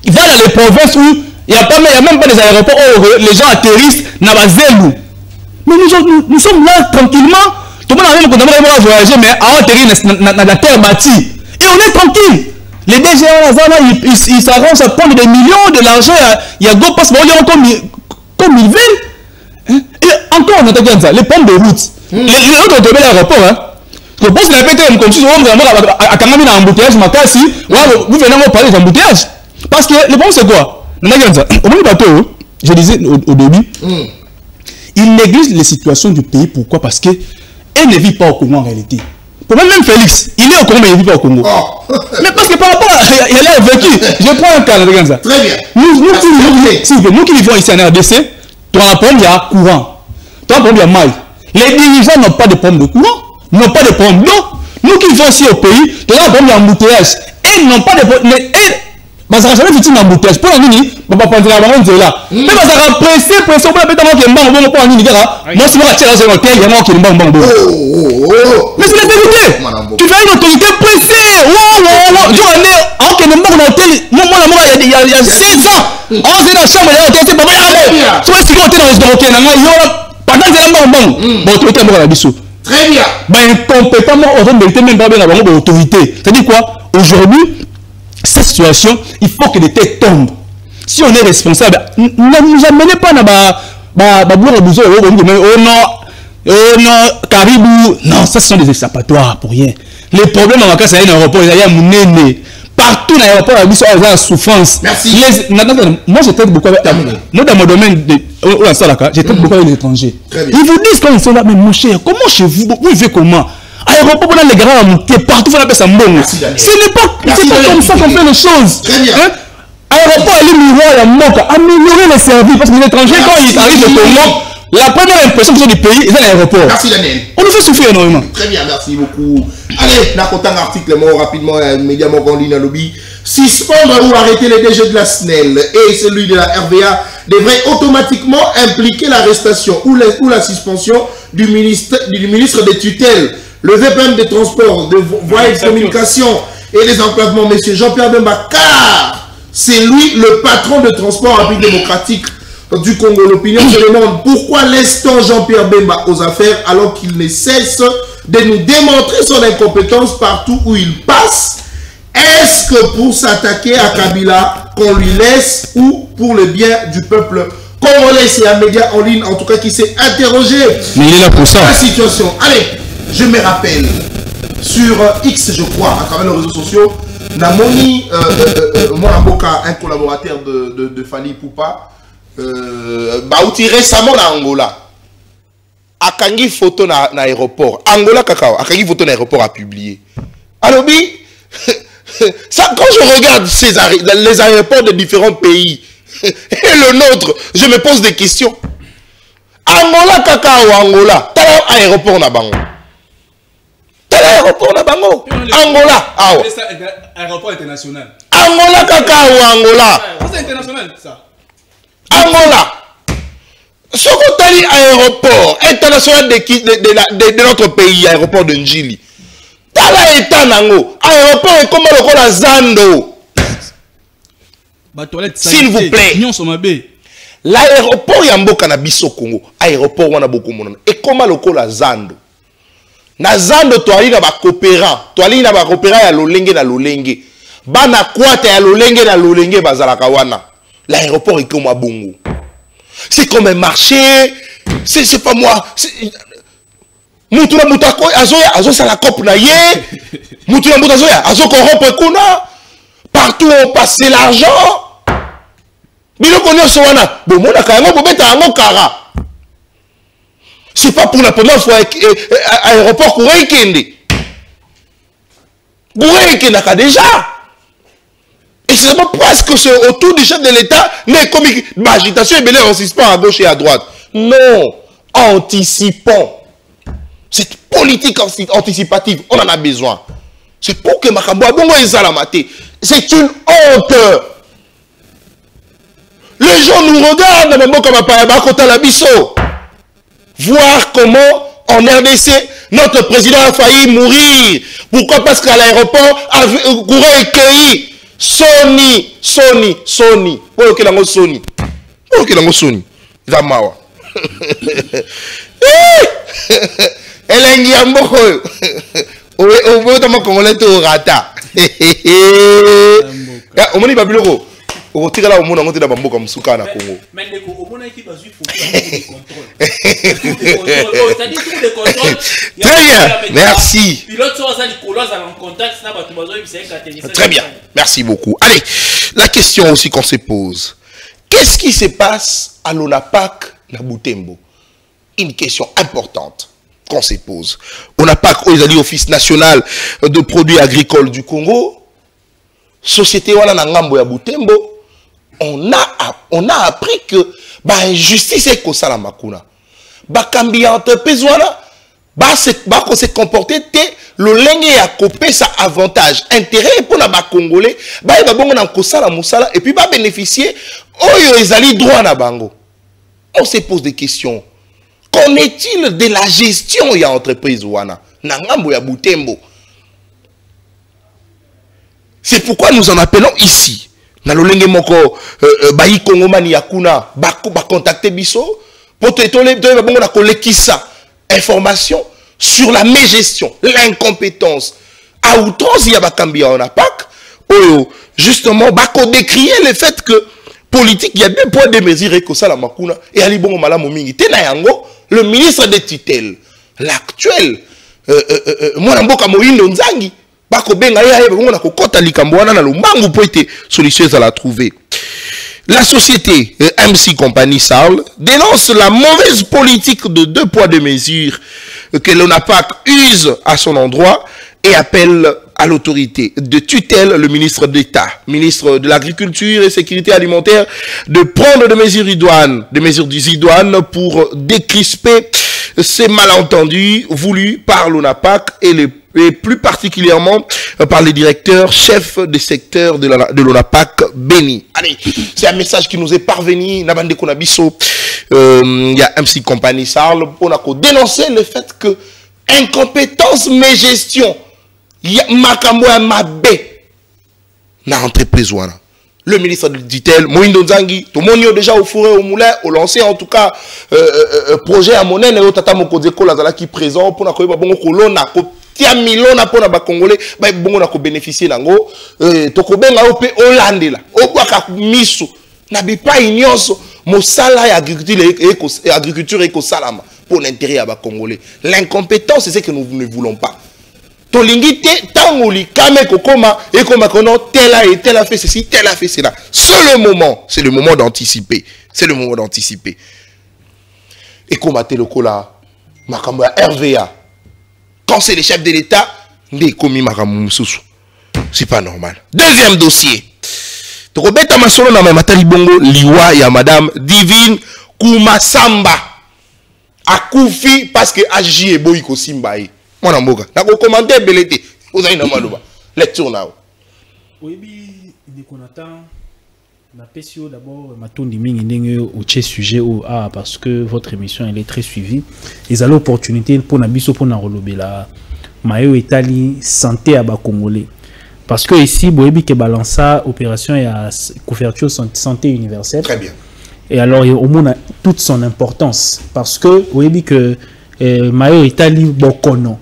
Il va dans les provinces où il n'y a même pas des aéroports où les gens atterrissent dans la zélou. Mais nous sommes là tranquillement. Tout le monde a même voyager, mais à atterrir dans la terre bâtie. Et on est tranquille. Les DG, ils s'arrangent à prendre des millions de l'argent. Il y a go passe comme ils veulent. Et encore, on entend ça. Les pommes de route. Les autres ont trouvé l'aéroport. Je pense que la pété comme si à Kanami dans l'embouteillage, vous venez me parler d'embouteillage. Parce que le problème c'est quoi? Au moins bateau, je disais au début, il néglige les situations du pays. Pourquoi? Parce que elle ne vit pas au Congo en réalité. Pour même Félix, il est au Congo mais il ne vit pas au Congo. Oh. Mais parce que par rapport à elle a vécu, je prends un cas, regarde ça. Très bien. Nous qui vivons ici en RDC, tu as un problème, il y a courant. Tu as un problème, il y a maille. Les dirigeants n'ont pas de problème de courant, n'ont pas de problème d'eau. Nous qui vivons ici au pays, tu as un problème, il y a embouteillage. Elles n'ont pas de problème. Mais elles, ça va jamais foutre un embouteillage. Pour la nuit, on va prendre la baronne de là. Mais ça va presser, on peut mettre un qui est bon, on va prendre la moi, c'est moi qui tire dans l'hôtel, il y a un qui est bon. Mais c'est la vérité. Tu fais une autorité pressée. Tu vas aller, alors qu'il y a un bon hôtel, moi, il y a 16 ans. On est dans la chambre, il y a un hôtel, c'est pas mal. Tu vois, si on est dans le restaurant, il y a pendant que c'est un bon. Autorité, on va la bisou. Très bien. Incompétemment, on va mériter même pas bien avoir l'autorité. C'est-à-dire quoi? Aujourd'hui, cette situation, il faut que les têtes tombent. Si on est responsable, ne nous amenez pas oh non, Caribou. Non, ça ce sont des échappatoires pour rien. Les problèmes en vacances, il y a un aéroport, il y a un monéné. Partout dans l'aéroport, il y a une souffrance. Merci. Moi, je traite beaucoup avec. Moi, dans mon domaine, je traite beaucoup avec les étrangers. Ils vous disent quand ils sont là, mais mon cher, comment chez vous, vous vivez comment? Aéroport, on a les grands à monter partout, on appelle ça mbongo. Ce n'est pas comme ça qu'on fait les choses. Très bien. Aéroport, il est miroir, il y a manque. Améliorer les services. Parce que les étrangers, quand ils arrivent au Congo, la première impression qu'ils ont du pays, c'est l'aéroport. Merci Daniel. On nous fait souffrir énormément. Très bien, merci beaucoup. Allez, n'a qu'autant d'articles, rapidement, média en ligne à lobby. Suspendre ou arrêter les DG de la SNEL et celui de la RVA devrait automatiquement impliquer l'arrestation ou la suspension du ministre des tutelles. Le VPM des transports, de voies de communication et les enclavements, M. Jean-Pierre Bemba, car c'est lui le patron de transport rapide démocratique du Congo. L'opinion se demande pourquoi laisse-t-on Jean-Pierre Bemba aux affaires alors qu'il ne cesse de nous démontrer son incompétence partout où il passe. Est-ce que pour s'attaquer à Kabila qu'on lui laisse ou pour le bien du peuple congolais? C'est un média en ligne en tout cas qui s'est interrogé. Mais il est là pour ça. La situation. Allez, je me rappelle sur X, je crois, à travers les réseaux sociaux, Namoni, un collaborateur de Fali Poupa, Baouti récemment na Angola. Akangi photo na aéroport. Angola Kakao, Akangi photo na aéroport à publier. Alors, ça, quand je regarde les aéroports de différents pays et le nôtre, je me pose des questions. Angola Kakao, Angola, tel aéroport na bango. Tel aéroport na bango. Angola, aéroport international. Angola Kakao, Angola. C'est international ça. Angola. Ce qu'on a dit aéroport international de notre pays, aéroport de Njili. Tala état nango, aéroport est comme le col Zando. S'il vous plaît. L'aéroport Yamboka na biso Congo, aéroport wana beaucoup mon. Et comme le col Zando. Na Zando to ali na ba coopérant, to ali na ba coopérant ya lolenge na lolenge. Bana kwata ya lolenge na lolenge bazalaka wana. L'aéroport est comme à Bongo. C'est comme un marché. C'est pas moi. Moutouna moutako azo sala cop na ye. Moutouna moutazo azo corrompre kuna. Partout on passe l'argent. Biloko nyonso wana. Bon mona kango bobeta yango kara. C'est pas pour la première fois aéroport Kouré Kende. Kouré Kende a déjà. Et c'est presque autour du chef de l'État, mais comme l'agitation est belée en suspens à gauche et à droite. Non, anticipons. Cette politique anticipative, on en a besoin. C'est pour que Makambo Bongo et Zalamate. C'est une honte. Les gens nous regardent, même comme à la Bisso. Voir comment en RDC, notre président a failli mourir. Pourquoi? Parce qu'à l'aéroport, Kouré Kei. Sony. Pour que l'on Sony. Pour que l'on Sony. Zamawa. Elengi Amboko. Owe tamo Congolais to rata. Omoni babiloko. Otira la omona ngote da bamboka musuka na Congo. Mendeko omona ki bazui contrôle. Très bien. Merci. Très bien. Merci beaucoup. Allez, la question aussi qu'on se pose. Qu'est-ce qui se passe à l'ONAPAC na Butembo? une question importante qu'on se pose. On n'a pas Office national de produits agricoles du Congo, société wana na ngambo ya Butembo, on a appris que injustice est ko sala makuna. Bakambi entreprise wana ko se comporter te le lenge ya kopé sa avantage intérêt pour na ba congolais ba bongo na ko sala musala et puis ba bénéficier oyo ezali droit na bango. On se pose des questions. Qu'en est-il de la gestion ya entreprise wana na ngambo ya Butembo? C'est pourquoi nous en appelons ici. Na lolenge moko bayi kongomani yakuna ba contacter biso pour te bongo na kolekisa information sur la mégestion, l'incompétence à outrance il y a bakambi en apak oyo justement bako décrier le fait que politique il y a deux points de mesure et que ça la makuna et ali bongo malamu mingi tena yango le ministre de tutelle l'actuel mwana mboka Moyindo Nzangi bako benga ya bongo na kokota likambo wana na lumbangu po ete solution à la trouver. La société MC Compagnie Sarl dénonce la mauvaise politique de deux poids deux mesures que l'ONAPAC use à son endroit et appelle à l'autorité de tutelle, le ministre d'État, ministre de l'Agriculture et Sécurité alimentaire, de prendre des mesures idoines pour décrisper ces malentendus voulus par l'ONAPAC et plus particulièrement par les directeurs chefs des secteurs de l'ONAPAC Béni. Allez, c'est un message qui nous est parvenu. Nabande Konabiso, il y a MC Compagnie Sarl, on a dénoncé le fait que incompétence mais gestion, makambo ya mabe na entreprise wana. Le ministre de tutelle, Moyindo Nzangi, tout le monde déjà au fourré, au moulin, au lancé en tout cas projet à monnaie et au tata mokodeko la qui présent pour na koyeba bongo kolona ko tia milona pour na ba congolais ba bongo na ko bénéficier nango to ko benga ope olandela obwaka misu na bipa inyonso mosala ya agriculture et salama pour l'intérêt ya ba congolais. L'incompétence c'est ce que nous ne voulons pas. Tolingite tangoli kame kokoma et koma kono tel a fait ceci, tel a fait cela. C'est le moment d'anticiper. C'est le moment d'anticiper. Et comme le kola makambo ya RVA. Quand c'est les chefs de l'État, ndé komi makambo mususu. C'est pas normal. Deuxième dossier. Tokobeta masolo na matali bongo liwa ya madame Divine Kumasamba. Akufi parce que agi e boy ko simbaye. Mon amour, na ko commander belete. Vous avez na maloba. Lecture now. Oui, il qu'on attend. La PCO d'abord, Matondi Ming ndenge au sujet parce que votre émission elle est très suivie. Ils ont l'opportunité pour nabiso pour na relobela mayo etali santé à ba congolais. Parce que ici boyebi ke balança opération ya couverture santé universelle. Très bien. Et alors au monde toute son importance parce que boyebi que mayo etali bokono.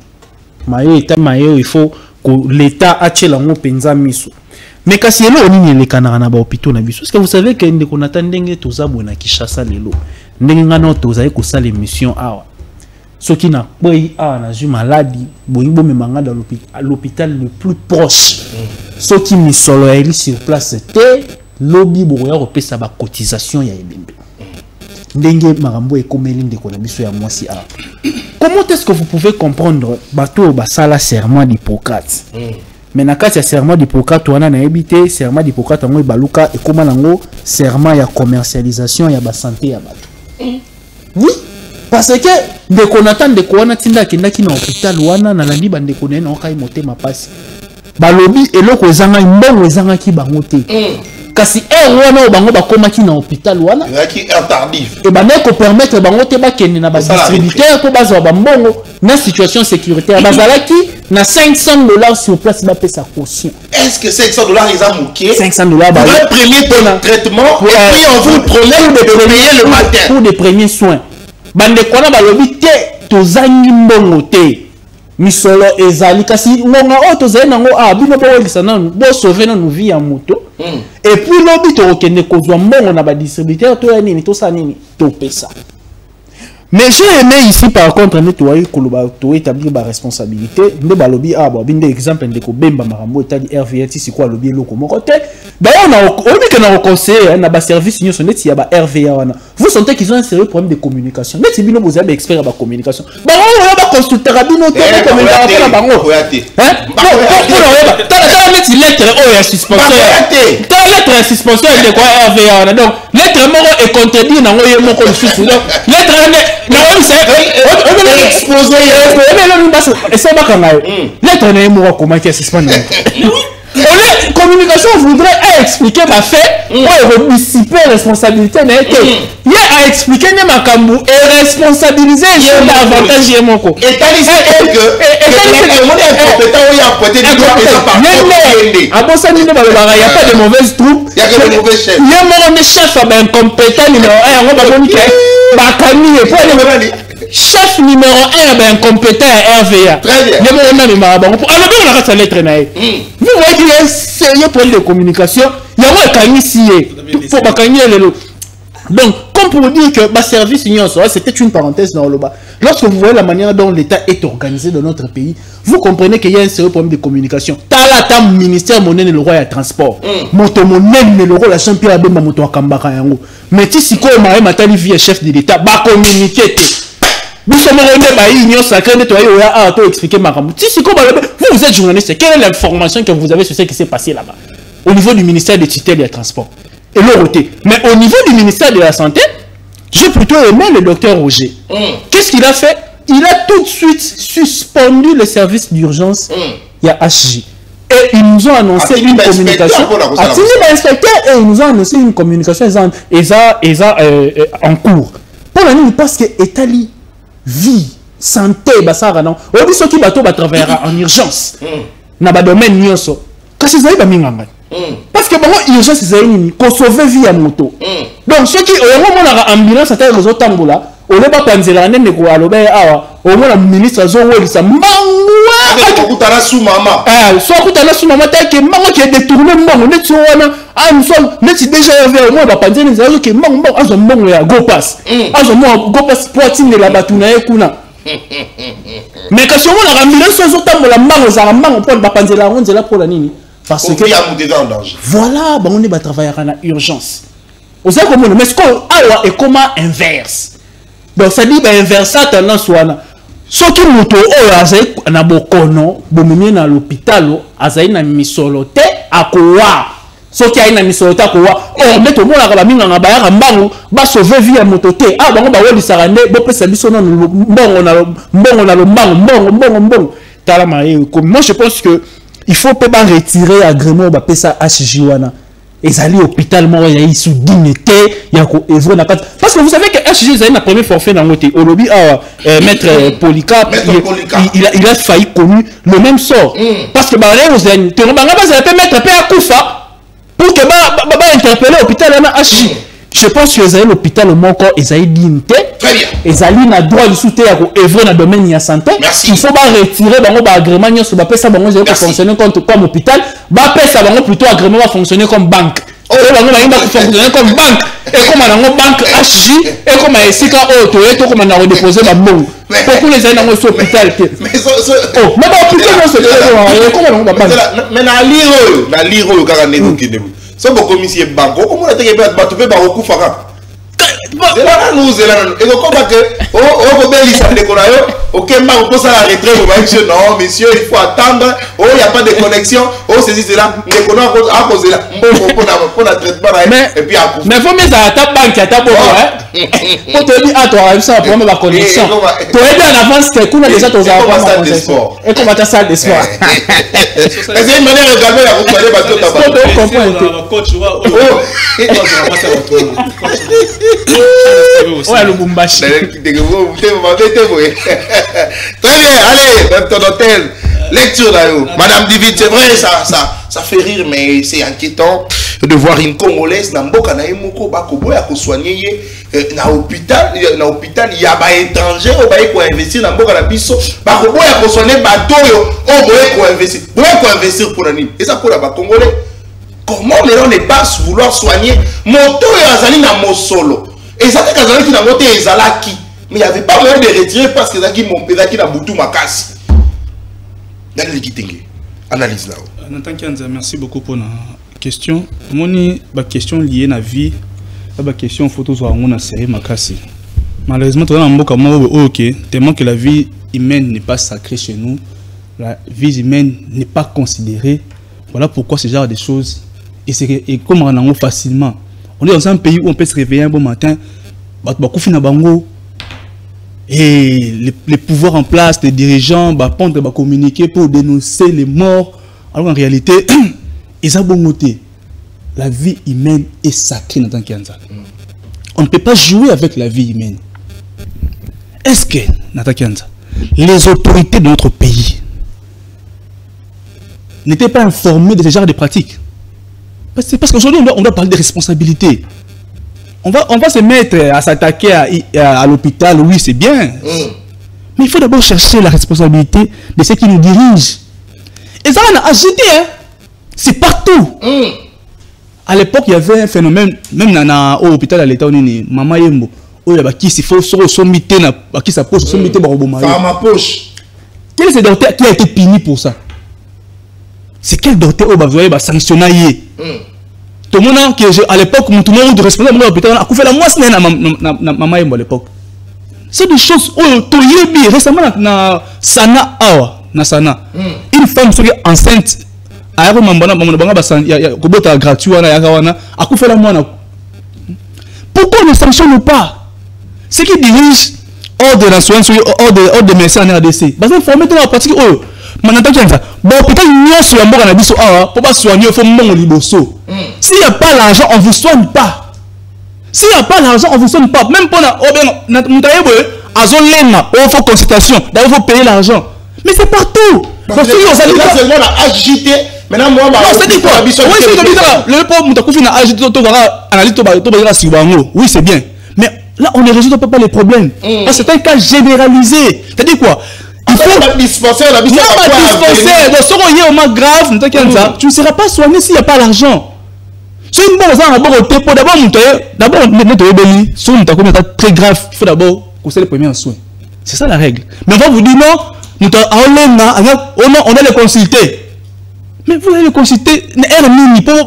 Mayo il faut que l'État achète la penza miso. Mais quand c'est là on est les canards na ba hôpitaux na biso. Est-ce que vous savez que ndeko natandenge toza bona Kinshasa lelo. Ndenge ngana toza ko sala émission awa. Ceux qui n'a pas na ju maladie, boyibo memanga dans l'hôpital le plus proche. Ceux qui misolo eli sur place c'était lobby boya repesa ba cotisation ya ebembe. Ndenge marambo ekomeli ndeko na biso ya mwasi awa. Comment est-ce que vous pouvez comprendre bateau basala serment d'Hippocrate? Mais na kati ya serment d'Hippocrate wana na ebité serment d'Hippocrate ngo baluka et comment nango serment ya commercialisation ya ba santé ya bato. Oui, parce que ndeko natande ndeko wana tinda kendaki na hôpital wana na landi bandeko na okai motema pasi. Balobi eloko ezanga mbongo ezanga ki bango te. Kasi wana bango bakoma ki na hôpital wana qui est tardif et baneko permettre bango te ba kende na ba distributeur ko bazo ba mbongo na situation sécuritaire bazalaki na $500 sur place ba pesa caution. Est-ce que $500 ils ont mouqué $500 ba le premier traitement et puis on vous promet de payer le matin pour des premiers soins. Bande kona balobi te tozangi mbongo te misolo ezali kasi ngonga tozali nango bino bo elisa nanu bo sauver nanu vie ya moto. Et puis l'obit au kende kozwa mbongo na ba distributeur to ya nini to sa nini to pesa. Mais j'ai aimé ici par contre tu établir ma responsabilité. Ne balobi exemple de Bemba Marambo etali RVA si quoi lobi loko mokote. D'ailleurs on dit que na conseil na ba service nyonso net ya ba RVA wana. Vous sentez qu'ils ont un sérieux problème de communication. Net bino vous avez expert ba communication. Ba on va construire bino to communication na bango. Hein? T'as net lettre o ya suspension. T'as lettre suspension de quoi RVA wana. Donc lettre moko et contredire na ngoye moko le donc lettre non, la communication voudrait expliquer ma fait pour dissiper responsabilité. Il y a à expliquer ma cambou et responsabiliser l'avantage de mon co. Et il n'y a pas de mauvaises troupes. Il y a que de mauvais chefs. Il y a un chef incompétent numéro 1. Chef numéro 1 incompétent à RVA. Très bien. Alors, on a sa lettre. Vous voyez qu'il y a un sérieux problème de communication. Il y a un camion ici. Faut pas gagner le lot. Donc, comme pour dire que ma service c'était une parenthèse dans le bas. Lorsque vous voyez la manière dont l'État est organisé dans notre pays, vous comprenez qu'il y a un sérieux problème de communication. T'as ministère monnaie le roi et transport. Moto monnaie le roi la champion à Bemba moto à Kambaka yango. Mais si quoi marie matali vie chef de l'État, bah communiquer. Vous êtes journaliste, quelle est l'information que vous avez sur ce qui s'est passé là-bas au niveau du ministère des tutelles et des transports et l'Euroté. Mais au niveau du ministère de la Santé, j'ai plutôt aimé le docteur Roger. Qu'est-ce qu'il a fait? Il a tout de suite suspendu le service d'urgence. Il y a HJ. Et ils nous ont annoncé une communication. Et ils nous ont annoncé une communication en cours. Pour la nuit, parce que Italie, vie, santé, basara non. On dit ceux qui bateau travaillera en urgence. Na ba domaine nyonso. Kasi zaïba minganga. Parce que bon urgence zaïni ko sauver vie à moto. Donc ceux qui au moment la ambulance à les autres tambola, on ne pas panzela nene ko alobe awa, au moins la ministre zo welisa mangwa ko kutana sous maman. So kutana sous maman ta ke mango qui est détourné mango net so wana. Nous sommes déjà au moins la panzela zayo ke mango azo mango ya go pass. Azo mango go pass poitine de la batuna e kuna. Mais quand on a ramené ce autant de la mango za mango pour la panzela on là pour la nini. Parce que il y a en danger. Voilà, on est travailler en urgence. Vous savez comment mais ce qu'on a est comment inverse. Donc ça dit inverse tendance wana. Ce qui moto o azai na bokono, bomemi na l'hôpital azai na misolote akowa. Ce qui a une misolote akowa. Oh mais tout le monde a minga na bayaka mbangu ba sauver vie à mototé. Ah bango ba weli sarande bo pesa biso na mbongo na lo mbongo. Tala maye comme moi je pense que il faut pas retirer agrément ba pesa HJ wana. Et aller hôpital moi il y a sous dignité il y a parce que vous savez que HJ c'est la première forfait dans notre au lobby maître Polycarpe il a failli connu le même sort parce que bah vous avez te mettre à Koufa pour que bah interpeller hôpital à HJ. Je pense que les l'hôpital au moins encore ils ont dignité. Très bien. Ils ont le droit de soutenir œuvrer dans le domaine de la santé. Merci. Il faut pas retirer bah agrément sur bah ça bah va fonctionner comme hôpital. Bah ça va plutôt agrément va fonctionner comme banque. Oh bah va fonctionner comme banque et comme on a banque HJ et comme SICA auto et comme on a redéposé ma bombe. Pourquoi les gens dans l'hôpital? Mais oh mais bah hôpital c'est comment on va banque. Mais na liro quand on est so boko misi banko ko mona teke ba to pe ba ko faka là nous là et ko ba que ko beli sa de konayo OK ma ko ça la retrait ko ba non monsieur il faut attendre il y a pas de connexion c'est là les kono à poser là pour la traitement et puis à mais faut mais ça ta banque ta bon pour te dire à toi ça pour la connexion toi aider en avance que kuna déjà toi avoir et comment ta salle de sport c'est une manière de calmer la route de bateau ta coach ouais le Bumbashi. Très bien, allez, même ton hôtel. Lecture d'ailleurs. Madame David, c'est vrai, ça fait rire, mais c'est inquiétant de voir une Congolaise dans Mboka na Emoko Bakobo ya ko soigner na hôpital, il y a ba étranger au ba ko investir na Mboka na biso, Bakobo ya ko soigner bato yo, o boye ko investir. Boye ko investir pour nani? Et ça pour la Congolais. Comment les gens ne pas vouloir soigner moto ya azali na mosolo? Et ça que azali ki na moto ezalaki. Mais il n'y avait pas moyen de retirer parce que Zaki mon père qui n'a boutou ma casse. Dans les Kitenge. Analyse là. Nathan Kianza, merci beaucoup pour la question. Mon question liée à la vie, la question photo sur la série Makasi. Malheureusement, tellement que la vie humaine n'est pas sacrée chez nous, la vie humaine n'est pas considérée. Voilà pourquoi ce genre de choses, et comme on en a facilement. On est dans un pays où on peut se réveiller un bon matin, et les pouvoirs en place, les dirigeants, communiquer pour dénoncer les morts. Alors en réalité, ils ont bon noté. La vie humaine est sacrée dans Kianza. On ne peut pas jouer avec la vie humaine. Est-ce que, Nathan Kianza, les autorités de notre pays n'étaient pas informées de ce genre de pratiques? Parce qu'aujourd'hui, on doit parler de responsabilité. On va se mettre à s'attaquer à l'hôpital, oui, c'est bien. Mais il faut d'abord chercher la responsabilité de ceux qui nous dirigent. Et ça, on a agité, hein. C'est partout. À l'époque, il y avait un phénomène, même dans l'hôpital à l'État, Maman Yembo. Il faut qui sa poche, ma poche. Quel est ce docteur qui a été puni pour ça? C'est quel docteur qui a sanctionné? Tout le monde à l'époque, tout le monde responsable de l'hôpital a fait la moisse Maman Yembo à l'époque. C'est des choses récemment dans Sana Awa, une femme enceinte a gratuit pourquoi on ne sanctionne pas ceux qui dirigent ordre national ordre de médecins en RDC? Parce que formé dans la pratique s'il n'y a pas l'argent, on ne vous soigne pas. S'il n'y a pas l'argent, on ne vous soigne pas. Même pour il faut consultation, il faut payer l'argent. Mais c'est partout. Parce que on a agité. Maintenant, moi, oui, c'est bien. Mais là, on ne résout pas les problèmes. Parce que c'est un cas généralisé. C'est-à-dire quoi? Il faut dispenser. Grave, tu ne seras pas soigné s'il n'y a pas l'argent. C'est une bonne chose. D'abord, très grave. Il faut d'abord conseiller les premiers soins. C'est ça la règle. Mais on va vous dire non, on a les consulter. Mais vous allez le consulter,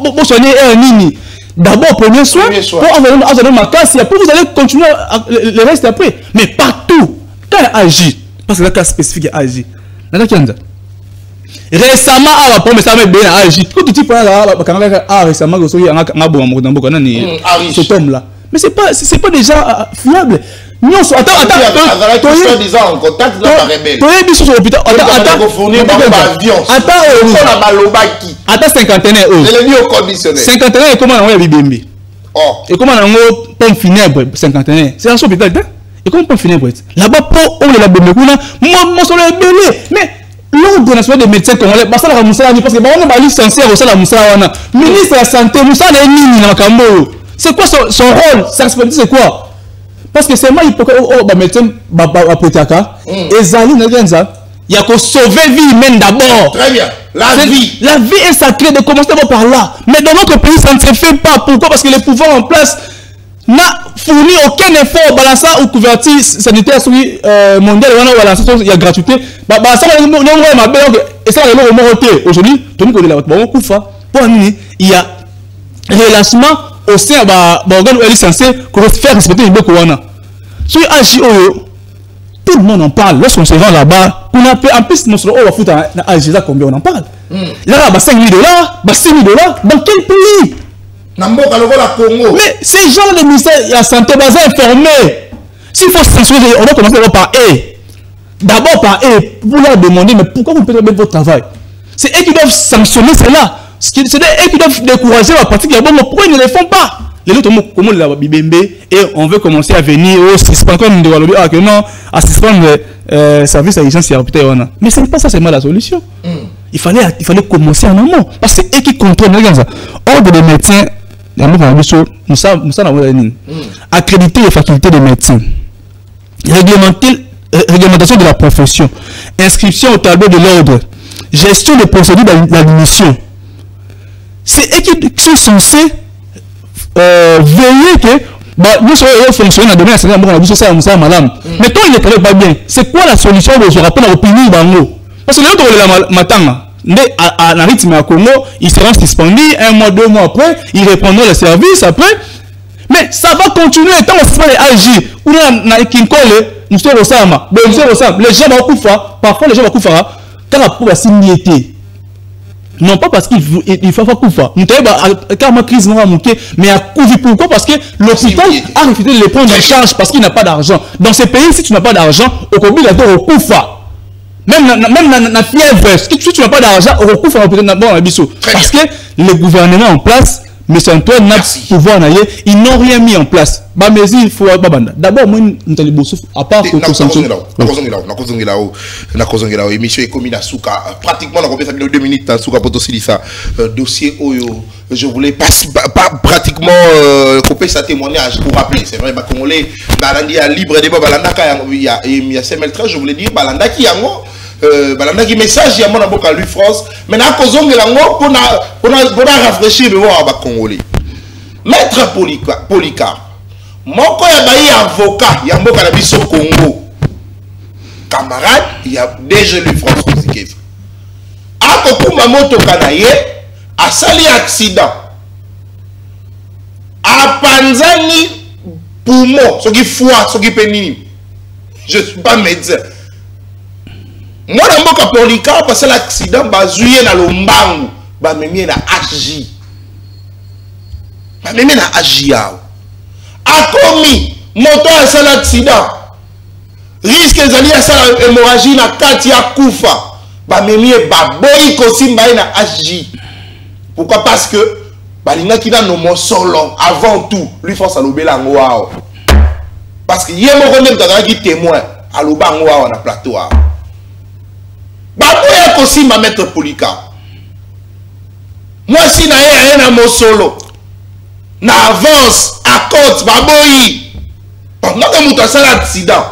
pour soigner Nini. D'abord, premier soin, pour envoyer ma casse, après vous allez continuer le reste après. Mais partout, quand il agit, parce que la cas spécifique agit. Récemment, ça m'a agi. Quand tu dis récemment, cet homme-là. Mais c'est pas déjà fiable. Non, attends, en contact là par rebelle. Attends, cinquantenaire. Cinquantenaire, comment on a Bibembe? Et comment on a pomme funèbre cinquantenaire? C'est un hôpital, et comment pomme funèbre? Là-bas, pour on l'a Bibembe, moi, sur le belé. Mais l'ordre national des médecins congolais, parce que on a licencié au sein de la Moussa, ministre de la Santé, Moussa n'est ni dans Kambo. C'est quoi son rôle? Sa responsabilité, c'est quoi? Parce que c'est moi qui peux médecin et Zali il y a qu'à sauver vie humaine d'abord. Très bien. La vie est sacrée, de commencer d'abord par là. Mais dans notre pays, ça ne se fait pas. Pourquoi? Parce que les pouvoirs en place n'a fourni aucun effort balancer ou couverture sanitaire mondiale. Il y a gratuité. Et ça, aujourd'hui, tout le monde il y a relâchement au sein de l'organe où elle est censée faire respecter les blocs. Sur AGO, tout le monde en parle. Lorsqu'on se rend là-bas, on a en plus, on va foutre à AGO, combien on en parle. Là, 5 000 $, 6 000 $, dans quel pays? Mais ces gens de ministère de la Santé, informés. S'il faut sanctionner, on va commencer d'abord par eux. D'abord par eux, pour leur demander, mais pourquoi vous ne faites pas votre travail? C'est eux qui doivent sanctionner cela. C'est eux qui doivent décourager la pratique. Pourquoi ils ne le font pas? Les autres, comment la Bibembe, et on veut commencer à venir au suspendre, comme on doit dire, non, à suspendre le service à l'urgence. Mais ce n'est pas ça, c'est mal la solution. Il fallait commencer en amont. Parce que c'est eux qui contrôlent. Ordre des médecins, nous savons accréditer les facultés des médecins, réglementation de la profession, inscription au tableau de l'ordre, gestion des procédures d'admission. C'est eux qui sont censés veiller que nous sommes fonctionner dans le domaine national, mais toi il ne travaille pas bien. C'est quoi la solution pour se rappeler à l'opinion d'Ango? Parce que les matanga, à rythme à Congo, ils seront suspendus 1 mois, 2 mois après, ils reprendront le service après. Mais ça va continuer tant que ça va agir. Ou là, nous sommes au Sama, les gens vont couper, parfois les gens vont couper, car pour la similité. Non pas parce qu'il faut pas couper. Nous avons car ma crise n'a manqué, mais à couper pourquoi? Parce que l'hôpital a refusé de les prendre en charge parce qu'il n'a pas d'argent. Dans ces pays, si tu n'as pas d'argent, au Congo, il y a des recours. Même la fièvre, si tu n'as pas d'argent, au recours, parce que le gouvernement en place, mais c'est Antoine n'a pouvoir naïe, ils n'ont rien mis en place. Bah mais il faut d'abord moi nous allons bosser à part que sanction. Na émission est comme na souka pratiquement on a fait 2 minutes na souka pour aussi ça dossier oyo je voulais pas pratiquement couper sa témoignage pour rappeler c'est vrai ba congolais balandi à libre débat balanda il y a CML13 je voulais dire balanda qui yango balanda qui message ya mona boka lui France mais na kozongela ngo pour rafraîchir le voir ba congolais maître Polycarpe moko ya bayi avocat ya mboka na biso Congo camarade il y a déjà lui France Kozikev akokuma moto kanaye asali accident apanzani poumon soki foie soki penini je suis pas médecin moi na mboka Polycarpe parce l'accident bazuye na lombangu bamemie na HJ bamemie na HJ yao akomi moto asali accident risque ezali asala hémorragie na kati ya kufa bamemie baboyi kosimba ye na HJ pourquoi parce que balingaki na nomo solo avant tout lui force alobela yango wao parce que ye moko nde mutazalaki témoin aloba yango wao na plateau wao baboya kosimba maître Polycarpe mwasi na ye aye na mosolo na avance à côte baboyi pendant que mutu asala accident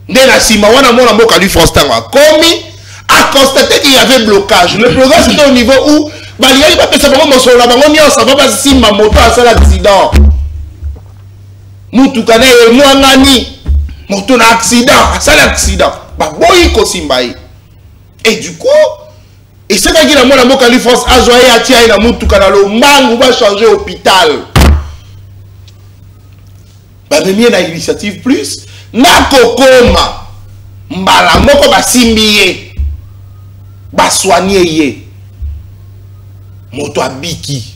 nde na sima wana mona mboka lui France tango akomi a constaté qu'il y avait blocage. Le blocage c'était au niveau où balingaki bapesa bango mosolo na bango nyonso ava basimba moto asala accident mutuka na ye mwangani moto na accident asala accident baboyi kosimba ye et du coup esekaki na mwana mboka lui France azwa ye atia ye na mutuka na lombangu bachange hôpital bamemie na initiative plus nakokoma mbala moko basimbi ye basoigner ye moto abiki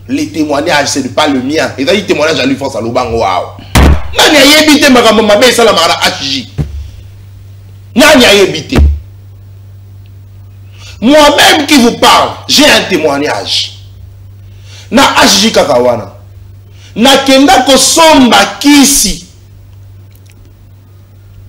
les témoignages c'est pas le mien et ça dit témoignage à lui force à lobango wao nani ayebi te makambo mabe esala mara HJ nani ayebi te moi-même qui vous parle j'ai un témoignage na HJ kakawana nakenda kosomba kisi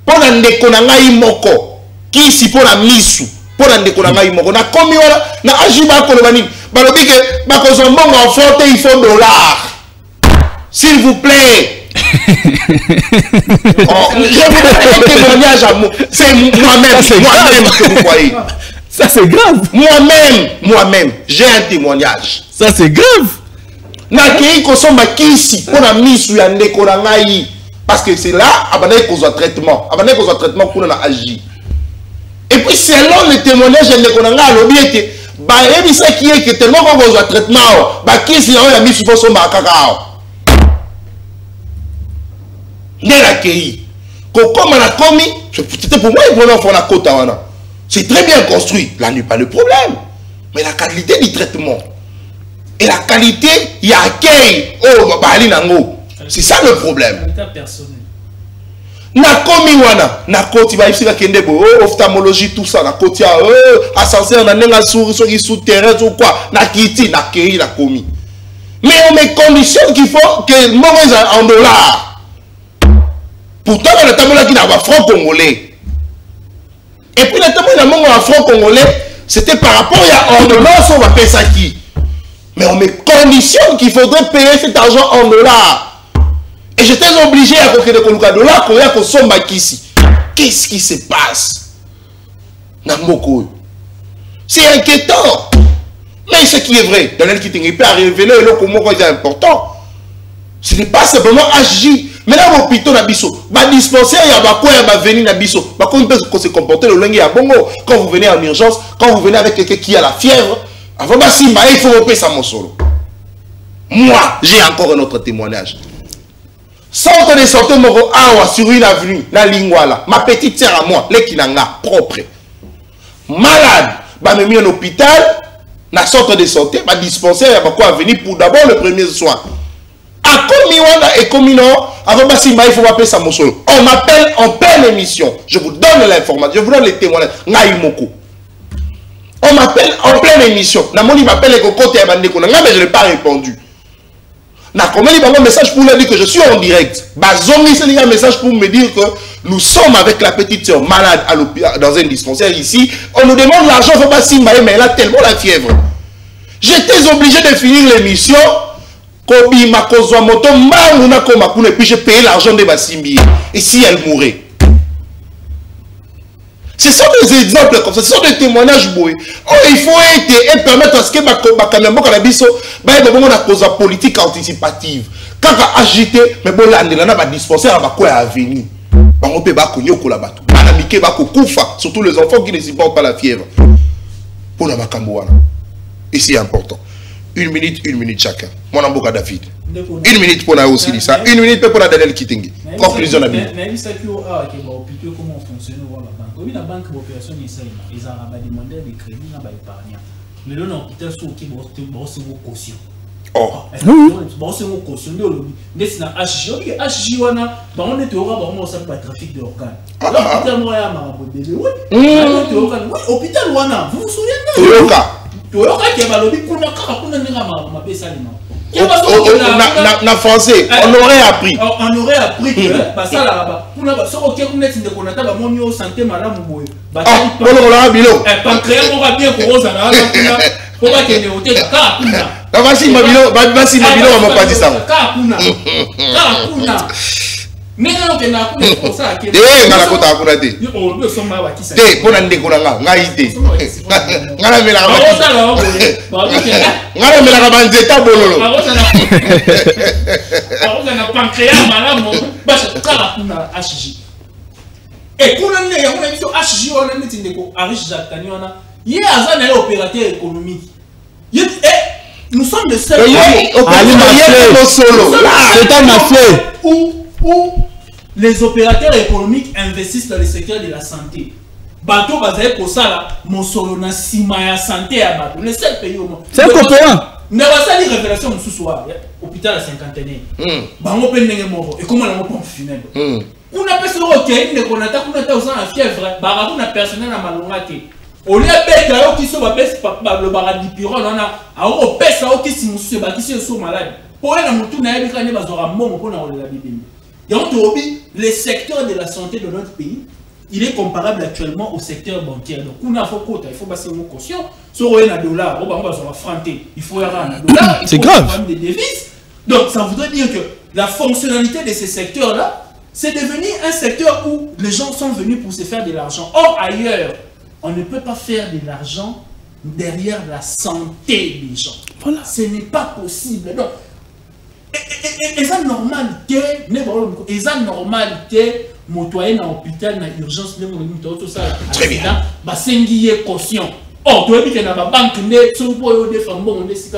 pona ndeko na ngai moko kisi pona misu pona ndeko na ngai moko na komi wana na ajiba koloba nini balobi ke bakozwa mbongo en forte il faut $, s'il vous plaît. Oh, je vous donne un témoignage à moi, c'est moi-même que vous voyez. Ça c'est grave. Moi-même j'ai un témoignage. Ça c'est grave. Na kei kosomba kisi pona misu ya ndeko na ngai. Parce que c'est là, abandonné qu'on soit traitement. Abandonné qu'on soit traitement pour nous agir. Et puis selon le témoignage de Nekonanga, l'objet bah et ça qui est que tellement qu'on soit traitement, bah qui si on a mis sur son macacao. Nela kei. Comme on a commis, c'était pour moi il faut faire la côte wana. C'est très bien construit, là n'est pas le problème. Mais la qualité du traitement et la qualité il y a accueil oh bah nango. C'est ça le problème. Na komi wana na koti ba ifika kende bo ophtalmologie tout ça na koti a ascenseur na nenga souterrain ou quoi na kiti na kei na komi. Mais on met condition qu'il faut que mongez en dollars. Pourtant on a tamola qui n'a pas franc congolais. Et puis la tamola mongo en franc congolais, c'était par rapport à ordonnance on va payer ça qui. Mais on met condition qu'il faudrait payer cet argent en dollars. Et j'étais obligé à coquer de Koluka dollar pour y somba ici. Qu'est-ce qui se passe? Namoko. C'est inquiétant. Mais ce qui est vrai, dans qui peut révéler le comment c'est important. Ce n'est pas simplement HJ. Mais là, mon pito nabiso, bah dispensaire, il y a quoi, il va venir nabiso. Bah quand on se comporter le langue à bongo, quand vous venez en urgence, quand vous venez avec quelqu'un qui a la fièvre, avant bah si il faut repérer ça mon solo. Moi, j'ai encore un autre témoignage. Centre de santé moro awa sur une avenue, la lingwala, ma petite sœur à moi, les kinanga propre. Malade, bah me mis en hôpital, na centre de santé, bah dispensaire, il y a quoi venir pour d'abord le premier soin. A commis wana et commis non, avant bah si il faut m'appeler ça mon solo. On m'appelle en pleine émission. Je vous donne l'information, je vous donne les témoignages. Ngaïmoko. On m'appelle en pleine émission. Namoni m'appelle les cocottes et bandeko. Mais je n'ai pas répondu. Na comment il un message pour leur dire que je suis en direct. Bazongi c'est un message pour me dire que nous sommes avec la petite sœur malade à dans un dispensaire ici. On nous demande l'argent, faut pas si mais elle a tellement la fièvre. J'étais obligé de finir l'émission. Kobi makozwa moto manguna koma kuna et puis j'ai payé l'argent de Basimbi. Et si elle mourait. Ce sont des exemples comme ça, ce sont des témoignages boués. Oh, il faut être et permettre à ce que Bakamembo Kanabiso, la cause politique anticipative. Quand on a agité, mais bon, là, on a dispensé à quoi à venir. On peut pas connaître au labato. On a mis surtout les enfants qui ne supportent pas la fièvre. Pour la Bakamboana. Et c'est important. Une minute chacun. Mon amboka David. Une minute pour la aussi dit ça. Une minute pour la Daniel Kittingi. Conclusion la Bible. Mais ça qui comment fonctionne la banque. Oui, la banque d'opération ils ont demandé des crédits dans l'épargne. Mais là, l'hôpital sont qui bossent vos cautions. Oh. Bossent vos cautions. Mais c'est un HJ. HJ wana, on est au rabat, on s'appelle trafic d'organes. L'hôpital moi a marabou bébé. Oui, hôpital wana, vous vous souvenez? Toyoka qui va lobby pour na français, on aurait appris. On aurait appris que ça là-bas. Pour la so OK ku net ndeko nata ba monio santé malamu boye. Ba on aura bilo. Pancréas on va bien ko za na kuna. Ko ba ke ne hotel ka kuna. Na basi mabilo on m'a pas dit ça. Ka kuna. Ka kuna. Mais non que na kuna ko ça ke. Ngala ko ta kuna te. On le somba wa kisa. Te pona ndeko nga ngaite. Ngala mela ka. Ngala mela ka banzeta bololo. Na pancréas malamu ba ka kuna HJ. Et pour l'année, il y a une émission HJ, on a dit que Arish Jactani, il y a un opérateur économique. Nous sommes de seuls où les opérateurs économiques investissent dans le secteur de la santé. Bateau basé pour ça là, mon solo na simaya santé à Bateau, le seul pays au monde. C'est coopérant. Ne va pas dire révélation de sous-soir, hôpital à 50e. Bango penenge moro, et comment la mort funèbre. On appelle ça OK, on a une fièvre, on a personnel à malongate. On a un qui sont le baradipirol, on a un pèse qui sont malades. Pour un mouton, on a un mot pour la Bible. Donc, le secteur de la santé de notre pays, il est comparable actuellement au secteur bancaire. Donc, on a il faut passer une caution. Sur un dollar, on va affronter. Il faut avoir un dollar. C'est grave. Des devises. Donc, ça voudrait dire que la fonctionnalité de ces secteurs-là, c'est devenu un secteur où les gens sont venus pour se faire de l'argent. Or, ailleurs, on ne peut pas faire de l'argent derrière la santé des gens. Voilà. Ce n'est pas possible. Donc, et ça normal que, et ça normal que, motoyen dans l'hôpital, dans l'urgence, tout ça, très bien. Bah, c'est une caution. Or, tu as dit que dans la banque, si vous pouvez des femmes, on est si c'est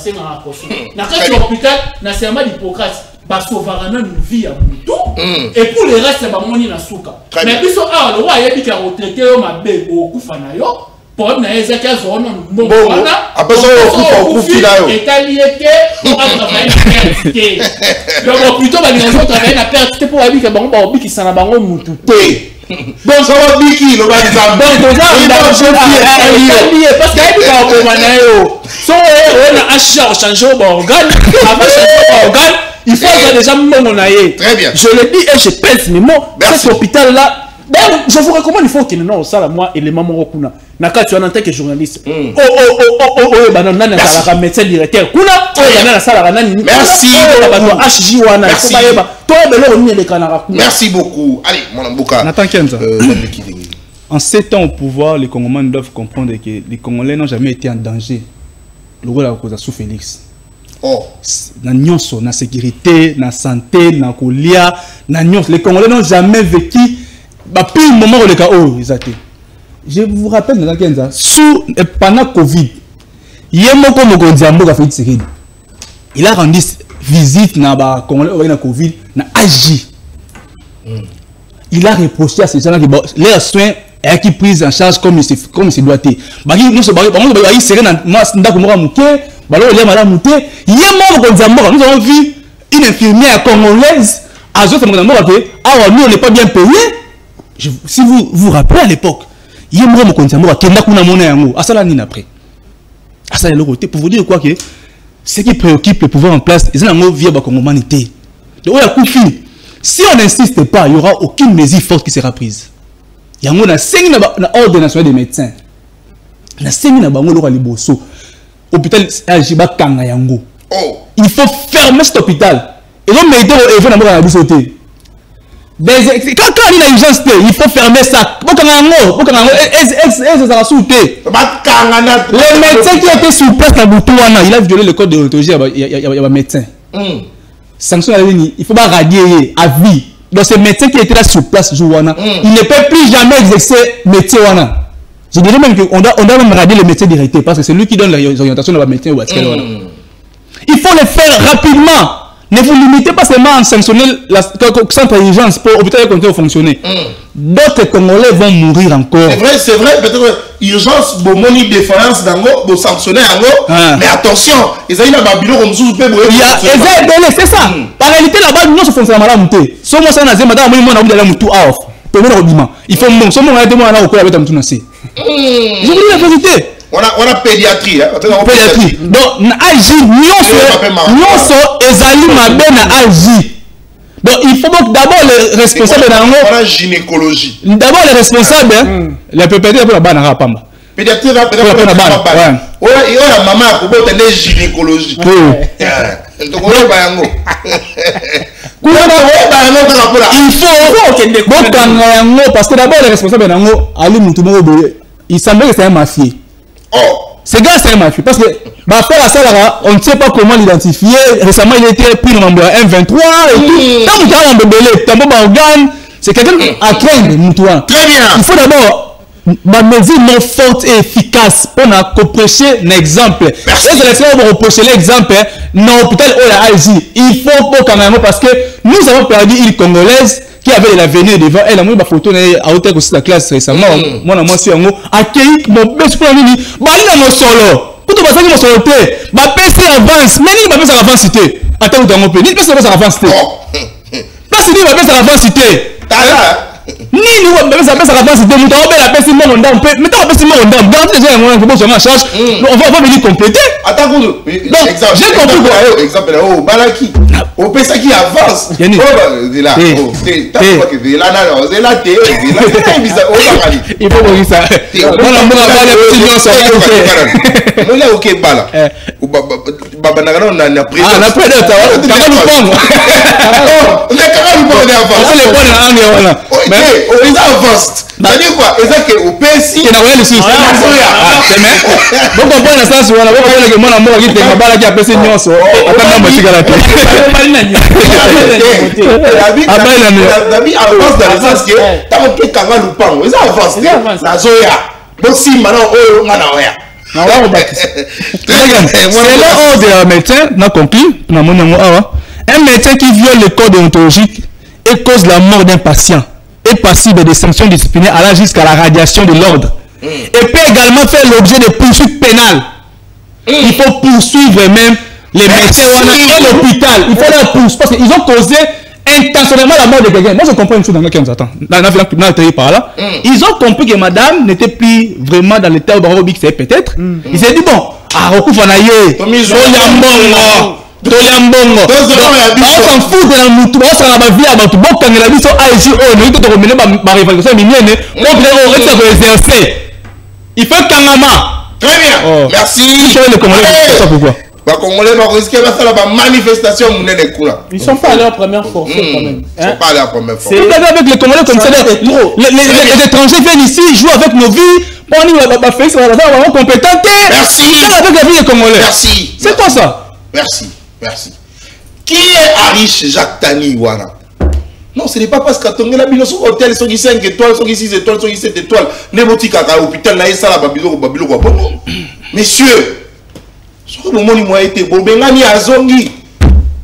une caution. Dans l'hôpital, dans le d'Hippocrate, bah, sauvarana nous vit à tout. Et pour les restes, c'est mon na souka. Mais puis so ah le roi il dit qu'il a retraité ma belle au kufana yo. Pour na ezaka zona mon wana. Après ça au kufina yo. Et talié que on va travailler. Donc plutôt va les travailler na perte pour abi que bango ba obi qui sana bango mutu té. Donc ça va biki le va ça. Donc ça parce que il va au mana yo. So on a acheté changer organe, avant changer organe. Il faut déjà mon aïe. Très bien. Je le dis et je pèse mes mots. Cet hôpital-là, je vous recommande, il faut qu'il y ait ça, moi, et les mamans Rokuna. Naka, tu es en tant que journaliste. Médecin directeur. Merci. Merci beaucoup. Allez, mon Ambouka. Nathan Kenza. En 7 ans au pouvoir, les Congolais doivent comprendre que les Congolais n'ont jamais été en danger. Le rôle de Sous Félix. Oh. Na nyonso, na sécurité, na santé, na kolia, na nyonso. Les Congolais n'ont jamais vécu pire moment où les cas je vous rappelle pendant Covid, Yemoko Mokondiambo a fait une série. Il a rendu visite na Congolais na Covid na agi. Il a reproché à ces gens-là que leurs soins et qui prise en charge comme il se doit être. Bagi nous se bagi il serait dans ndako moko muke, balo le madame muke, Yemoko Mokondiambo nous avons vu une infirmière congolaise à Zofa Mokondiambo que ah nous on n'est pas bien payé. Si vous vous rappelez à l'époque, il y a un moment où après. Pour vous dire quoi que ce qui préoccupe le pouvoir en place, c'est la vie de l'humanité. Si on n'insiste pas, il n'y aura aucune mesure forte qui sera prise. Il y a un ordre national des médecins. Il y a un hôpital Aljiba Kanga Yango. Il faut fermer cet hôpital. Et donc, il faut la bisoter. Quand il y a une urgence, il faut fermer ça. Les médecins qui étaient sur place à Boutouana, il a violé le code de déontologie, il y a un médecin. Sanction à la ligne, il faut pas radier à vie. Donc ces médecins qui étaient là sur place, il ne peut plus jamais exercer métier. Je dirais même qu'on doit même radier le médecin directeur parce que c'est lui qui donne les orientations de la médecin. Il faut le faire rapidement. Ne vous limitez pas seulement à sanctionner le centre d'urgence pour l'hôpital continuer à fonctionner. D'autres Congolais vont mourir encore. C'est vrai, peut-être urgence, bon, moni défaillance d'ango, bon, sanctionner ango, mais attention, ils ont une babylone comme sous peu. C'est ça. En réalité, là-bas, nous, ça fonctionne mal à monter. Si moi, ça n'a pas madame, moi, on a la moutou off. Il faut mon, si moi, on a demandé à la avec un je vous dis la vérité. On a pédiatrie, hein. Pédiatrie. Donc, na agi, nyonso ezali mabe na agi. Donc, il faut d'abord les responsables on a gynécologie. D'abord les responsables, les PPD pour la banne à Pamba. Pédiatrie va peut-être la banne. Ouais, il y a maman pour tenir gynécologie. Donc, on va yango. Il faut parce que d'abord les responsables nango Ali Mutumo il semblait que c'est un mafieux. Oh, ce gars c'est un mafieux parce que bah faire à ça là, on ne sait pas comment l'identifier. Récemment il a été pris dans le numéro 123 et tout. Tant que tu as un bébé, tu as un organe, c'est quelqu'un à craindre Mutuan. Très bien. Il faut d'abord ma mesure non forte et efficace pour prêcher un exemple. C'est l'exemple pour reprocher l'exemple dans l'hôpital OLAIJ. Il faut pas quand même parce que nous avons perdu une Congolaise qui avait l'avenir devant elle. Moi, ma photo à hauteur aussi la classe récemment. Moi, moi, je suis en haut. Accueilli mon best pour lui. Bah, il a mon solo. Tout le monde qui mon solo. Ma PC avance. Mais il va faire sa avance cité. Attends, dans mon pays. Il va faire sa avance cité. Parce qu'il va faire sa avance cité. Ni nous on va faire sa avance cité. Nous avons la PC mon ndam. Mais t'as la PC mon ndam. Garantie déjà on va en charge. On va venir compléter. Attends, exemple. J'ai compris quoi. Exemple là. Oh, Balaki. Au PC qui avance. Oh, c'est là. Oh, c'est là. C'est là. Il faut voir ça. On a ok bala. Baba nagano na pris. Ah, na pris ça. Kama lupango. On est kama lupango de avance. On est bon na ngi wana. Mais on est avance. C'est quoi? Est-ce que au PC qui na wele susu. Boko bona sasa wana boko bona ke mwana mboka kitenga bala ki apese nyonso. Akana mosigala te. Dabi avance dans le sens que tant que kama lupango, ils avance. Na zoya. Bosi maintenant oh ngana oya. C'est l'ordre de médecin, n'a conclu, un médecin qui viole le code déontologique et cause la mort d'un patient est passible de sanctions disciplinaires allant jusqu'à la radiation de l'ordre et peut également faire l'objet de poursuites pénales. Il faut poursuivre même les médecins et l'hôpital. Il faut leur poursuivre parce qu'ils ont causé intentionnellement la mort de quelqu'un. Moi je comprends une chose dans laquelle on s'attend. Par là. Ils ont compris que madame n'était plus vraiment dans l'état où c'est peut-être. Ils s'est dit bon, à recouvre en aïe, on s'en fout de la moutou, on s'en va via Batou, bon, quand il a dit ça, on a dit que remener ma révolution minienne, on peut exercer. Il fait Kangama. Très bien. Merci. Pourquoi? Congolais vont risquer de faire la manifestation. Ils sont pas allés en première force quand même. Ils sont pas allés en première force. C'est avec les Congolais comme ça. Les étrangers viennent ici, jouent avec nos vies. On va faire ça, on va compétent. Merci. Avec la vie des Congolais. Merci. C'est quoi ça? Merci, merci. Qui est Arish Jacques Tani Wana? Non, ce n'est pas parce que tu as un hôtel, 5 étoiles, 6 étoiles, 7 étoiles, n'importe quel hôpital, messieurs, ce que vous m'avez été bon, ben ngani azongi.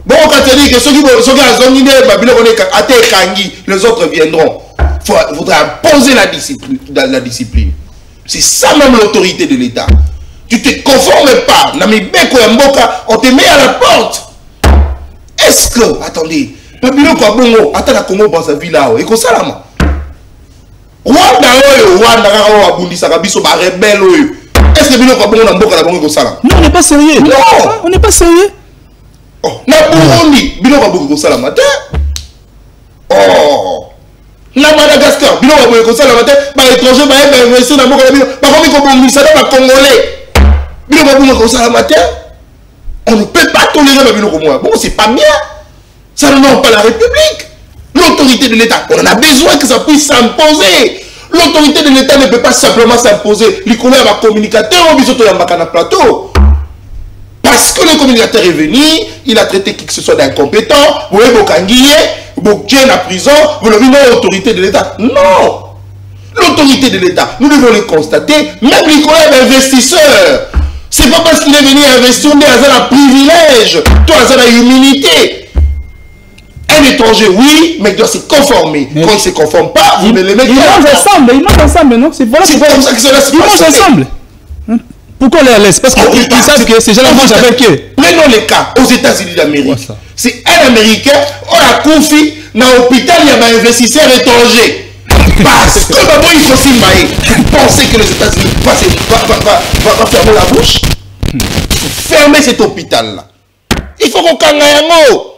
Bon, quand tu dis que ceux qui azongi les autres viendront. Il faudra imposer la discipline. C'est ça même l'autorité de l'État. Tu te conformes pas. On te met à la porte. Est-ce que, attendez, Babylone quoi bon, attends la Congo dans sa ville là, et comme ça là. Rwanda Abundi Sakabiso ba rebelle. Est-ce que Babylone quoi bon dans Mboka la Congo comme ça là? Non, on n'est pas sérieux. Non, on n'est pas sérieux. Oh, na Burundi, Babylone quoi bon comme ça là matin. Oh. Na Madagascar, Babylone quoi bon comme ça là matin, ba étranger ba investir dans Mboka la Babylone, ba comme bon ça ba congolais. Babylone quoi bon comme ça là matin. On ne peut pas tolérer Babylone comme moi. Bon, c'est pas bien. Ça n'honore pas la République. L'autorité de l'État, on en a besoin que ça puisse s'imposer. L'autorité de l'État ne peut pas simplement s'imposer. L'icône va communicateur, on vise au plateau. Parce que le communicateur est venu, il a traité qui que ce soit d'incompétent, vous voyez, vous avez la prison, vous avez une autorité de l'État. Non. L'autorité de l'État, nous devons le constater, même l'icône est investisseur. C'est pas parce qu'il est venu investir, on est à un privilège, toi, à la humilité. Un étranger, oui, mais il doit se conformer. Quand il ne se conforme pas, vous ne le mettez pas. Ils mangent ensemble, non? C'est voilà, comme ça que ça se passe. Ils mangent ensemble. Pourquoi on les laisse? Parce qu'ils savent que ces gens-là mangent avec eux. Prenons les cas aux États-Unis d'Amérique. C'est un Américain, on a confié dans l'hôpital, il y a un investisseur étranger. Parce que d'abord, il faut s'imbailler. Pensez que les États-Unis va fermer la bouche. Il faut fermer cet hôpital-là. Il faut qu'on gagne un mot.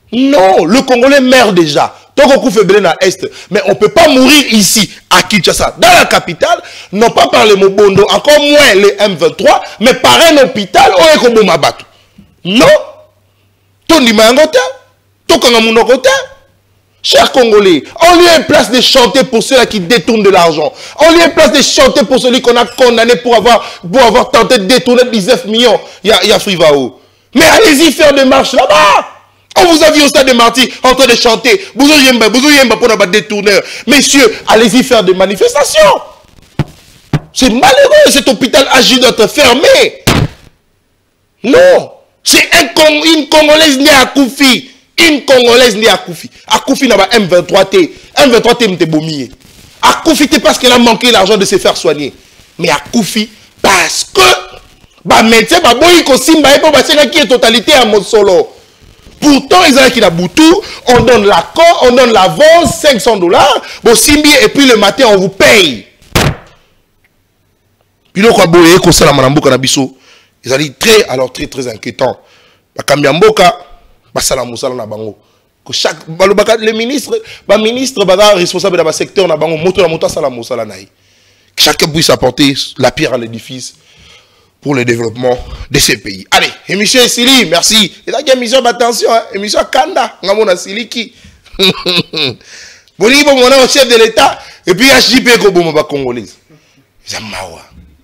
Non, le Congolais meurt déjà. Donc on fait dans l'Est. Mais on ne peut pas mourir ici, à Kinshasa, dans la capitale, non pas par les Mobondo, encore moins les M23, mais par un hôpital où est comme Mabatou. Non. Ton Limangote, ton Kangamunogote. Chers Congolais, on lui a une place de chanter pour ceux qui détournent de l'argent. On lui a une place de chanter pour celui qu'on a condamné pour avoir tenté de détourner 19 millions. Il y a Frivao. Mais allez-y faire des marches là-bas. On vous a vu au stade de Marty en train de chanter. Bouzou Yemba pour nous détourneur. Messieurs, allez-y faire des manifestations. C'est malheureux, cet hôpital agit d'être fermé. Non. C'est une Congolaise née à Koufi. Une Congolaise née à Koufi. À Koufi, n'a pas M23T. M23T m'te bomié. À Koufi, c'est parce qu'elle a manqué l'argent de se faire soigner. Mais à Koufi, parce que, bah, médecin, bah, boy, kosimba, pour passer qui est totalité à mon solo. Pourtant, ils ont qui la boutou, on donne l'accord, on donne l'avance, $500, bon, simbi, et puis le matin, on vous paye. Puis là, quoi, boye, comme ça, la manamboka na biso, ils ont dit très inquiétant. Ba kambiamboka, ba salamoussala na bango. Que chaque, les ministres, responsable de la secteur na bango, moto la mota salamoussala naï. Que chacun puisse apporter la pierre à l'édifice pour le développement de ces pays. Allez, émission Sili, merci. Et là, il y a émission d'attention, émission Kanda, on a Siliki. Bon, on a un chef de l'État, et puis il y a JP Kobomo Congolaise.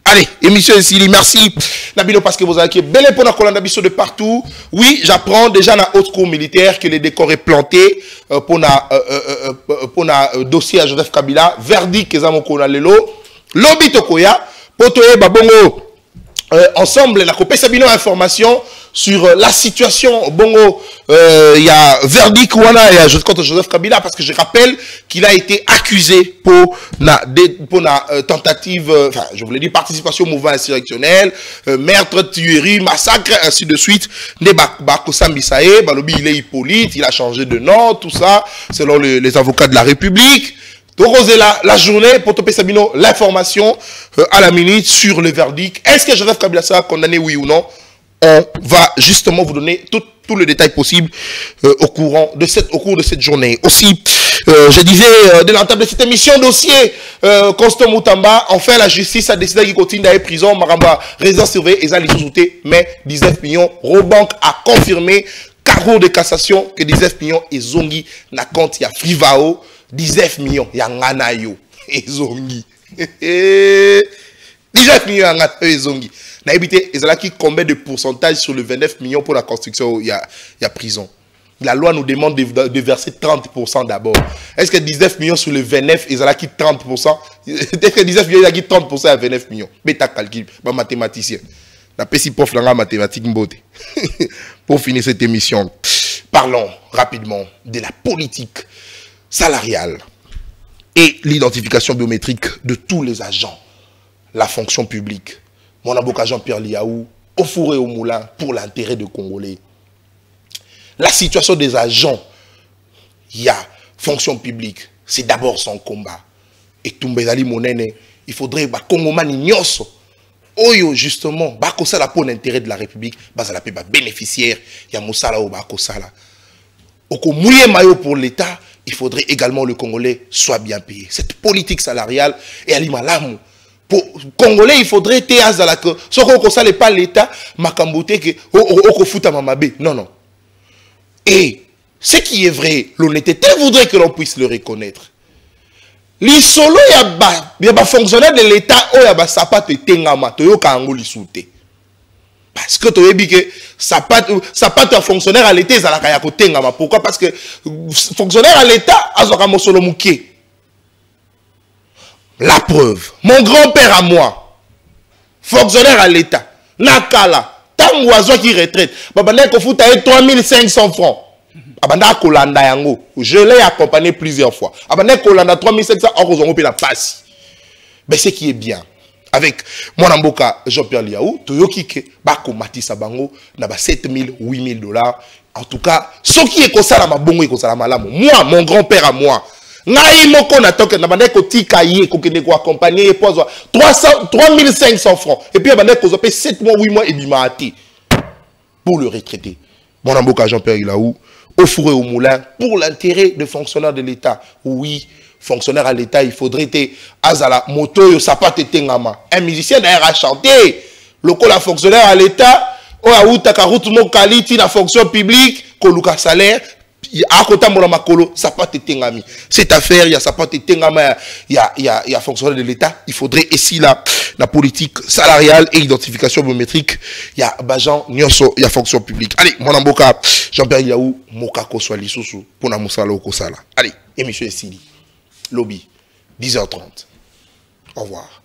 Allez, émission Sili, merci. Nabino, parce que vous avez bel pour la colonne de partout. Oui, j'apprends déjà dans la haute cour militaire que le décor est planté pour le dossier à Joseph Kabila. Verdict, que nous avons lelo. Lobby Tokoya, Potoe Babongo. Ensemble, la copie Sabino information sur la situation. Bongo, il y a verdict contre Joseph Kabila parce que je rappelle qu'il a été accusé pour la tentative, enfin, je voulais dire participation au mouvement insurrectionnel, meurtre, tuerie, massacre, ainsi de suite. Il est Hippolyte, il a changé de nom, tout ça, selon les avocats de la République. Donc, la journée pour Topé Sabino, l'information à la minute sur le verdict. Est-ce que Joseph Kabila sera condamné, oui ou non? On va justement vous donner tout le détail possible au cours de cette journée. Aussi, je disais, de l'entame de cette émission, dossier Constant Moutamba, enfin la justice a décidé qu'il continue d'aller prison, Maramba, résidence surveillée, et ça, mais 19 millions, Robank a confirmé, carreau de cassation, que 19 millions et Zongi n'a compte, il y a Frivao, 19 millions, il y a Nganayo et Zongi. 19 millions à Zongi. N'a évité, ils ont combien de pourcentage sur le 29 millions pour la construction, il y a prison. La loi nous demande de verser 30% d'abord. Est-ce que 19 millions sur le 29, ils ont 30%? Est-ce que 19 millions, ils ont 30% à 29 millions? Mais t'as calculé, mathématicien. La PC prof dans la mathématique mbote. Pour finir cette émission, parlons rapidement de la politique salariale et l'identification biométrique de tous les agents. La fonction publique. Mon avocat Jean-Pierre Liaou, au four et au moulin pour l'intérêt des Congolais. La situation des agents, il y a fonction publique, c'est d'abord son combat. Et Toumbezali Monene, il faudrait que Congomani Nyoso, Oyo justement, Bakosala pour l'intérêt de la République, Bazala pe bénéficiaire, il y a Moussala ou Bakosala. Oko mouye maillot pour l'État, il faudrait également le Congolais soit bien payé. Cette politique salariale est à l'imalamu. Pour Congolais, il faudrait te azala que ce qu'on ne pas l'État, makambote que oko futa mamabe. Non, non. Et ce qui est vrai, l'honnêteté voudrait que l'on puisse le reconnaître. Les solos, il y a des fonctionnaires de l'État, il y a des sapates et tengama, il y a des soute. Parce que tu as dit que sapate fonctionnaire à l'État, il y a des tengama. Pourquoi? Parce que fonctionnaire à l'État, il y a des solo mouké. La preuve, mon grand-père à moi, fonctionnaire à l'État, Nakala, tant oiseau qui retraite, babanda ko futa 3500 francs. Abanda kolanda yango. Je l'ai accompagné plusieurs fois. Abanda kolanda 3500 euros la passe. Mais ce qui est bien avec mon amboka Jean-Pierre Liaou, toyoki ke bako matisa bango na ba 7000 8000 dollars. En tout cas, ce qui est comme ça la mabongo et comme ça la malamu. Moi, mon grand-père à moi, ngai moko na toke na banda ko tika ye ko kende ko accompagner pour 3500 francs. Et puis abanda ko paye 7 mois 8 mois et bimati pour le retraiter. Mon amboka Jean-Pierre Liaou, au four et au moulin pour l'intérêt des fonctionnaires de l'État. Oui, fonctionnaire à l'État, il faudrait te azala moto yo sapate tengama. Un musicien d'ailleurs a chanté. Le col fonctionnaire à l'État, o a outa karutu mo kaliti la fonction publique, koluka salaire. À côté de makolo, sapate tengami. Cette affaire, il y a sapate tengama, il y a fonctionnaire de l'État. Il faudrait ici la politique salariale et identification biométrique. Il y a Bajan, Nyoso, il y a fonction publique. Allez, mon amboka, Jean-Pierre Liaou, Mokako soit l'issoussou, pour na moussala Kosala. Allez, émission Sili, lobby, 10h30. Au revoir.